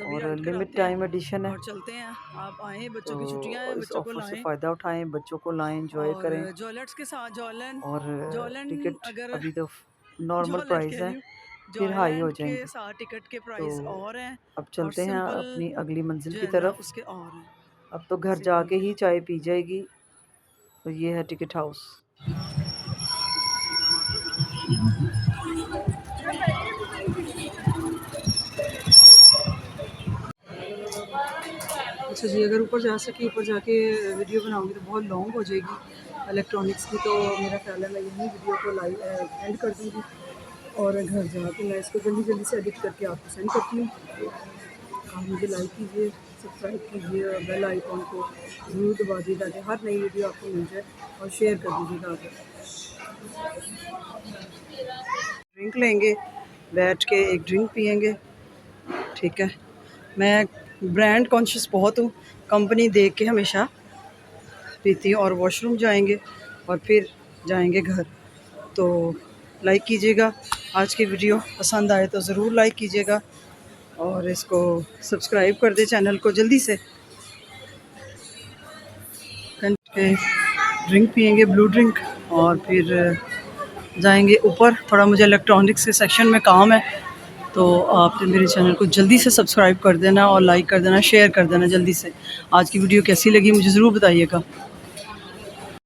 और लिमिट टाइम एडिशन है। और चलते हैं, आप आएँ, बच्चों की छुट्टियां हैं, बच्चों को लाएं, फायदा उठाएं, बच्चों को लाएं, एंजॉय करें। जॉयलैंड्स के साथ जॉयलैंड और टिकट अभी तो नॉर्मल प्राइस है, फिर हाई हो जाएंगे। साथ टिकट के प्राइस और हैं। अब चलते हैं अपनी अगली मंजिल की तरफ। उसके और हैं, अब तो घर जाके ही चाय पी जाएगी। तो ये है टिकट हाउस। अच्छा जी, अगर ऊपर जा सके, ऊपर जाके वीडियो बनाऊंगी तो बहुत लॉन्ग हो जाएगी इलेक्ट्रॉनिक्स की। तो मेरा ख्याल है मैं यहीं वीडियो को लाइव एंड कर दूँगी और घर जाके मैं इसको जल्दी जल्दी से एडिट करके आपको सेंड करती हूँ। आप मुझे लाइक कीजिए, सब्सक्राइब कीजिए और बेल आइकॉन को ज़रूर दबा दीजिए ताकि हर नई वीडियो आपको मिल जाए, और शेयर कर दीजिएगा। आगे ड्रिंक लेंगे, बैठ के एक ड्रिंक पियेंगे, ठीक है। मैं ब्रांड कॉन्शियस बहुत हूँ, कंपनी देख के हमेशा पीती हूँ। और वॉशरूम जाएंगे और फिर जाएंगे घर। तो लाइक कीजिएगा, आज की वीडियो पसंद आए तो ज़रूर लाइक कीजिएगा और इसको सब्सक्राइब कर दे चैनल को जल्दी से। के ड्रिंक पियेंगे, ब्लू ड्रिंक, और फिर जाएंगे ऊपर। थोड़ा मुझे इलेक्ट्रॉनिक्स के सेक्शन में काम है, तो आप मेरे चैनल को जल्दी से सब्सक्राइब कर देना और लाइक कर देना, शेयर कर देना जल्दी से। आज की वीडियो कैसी लगी मुझे ज़रूर बताइएगा।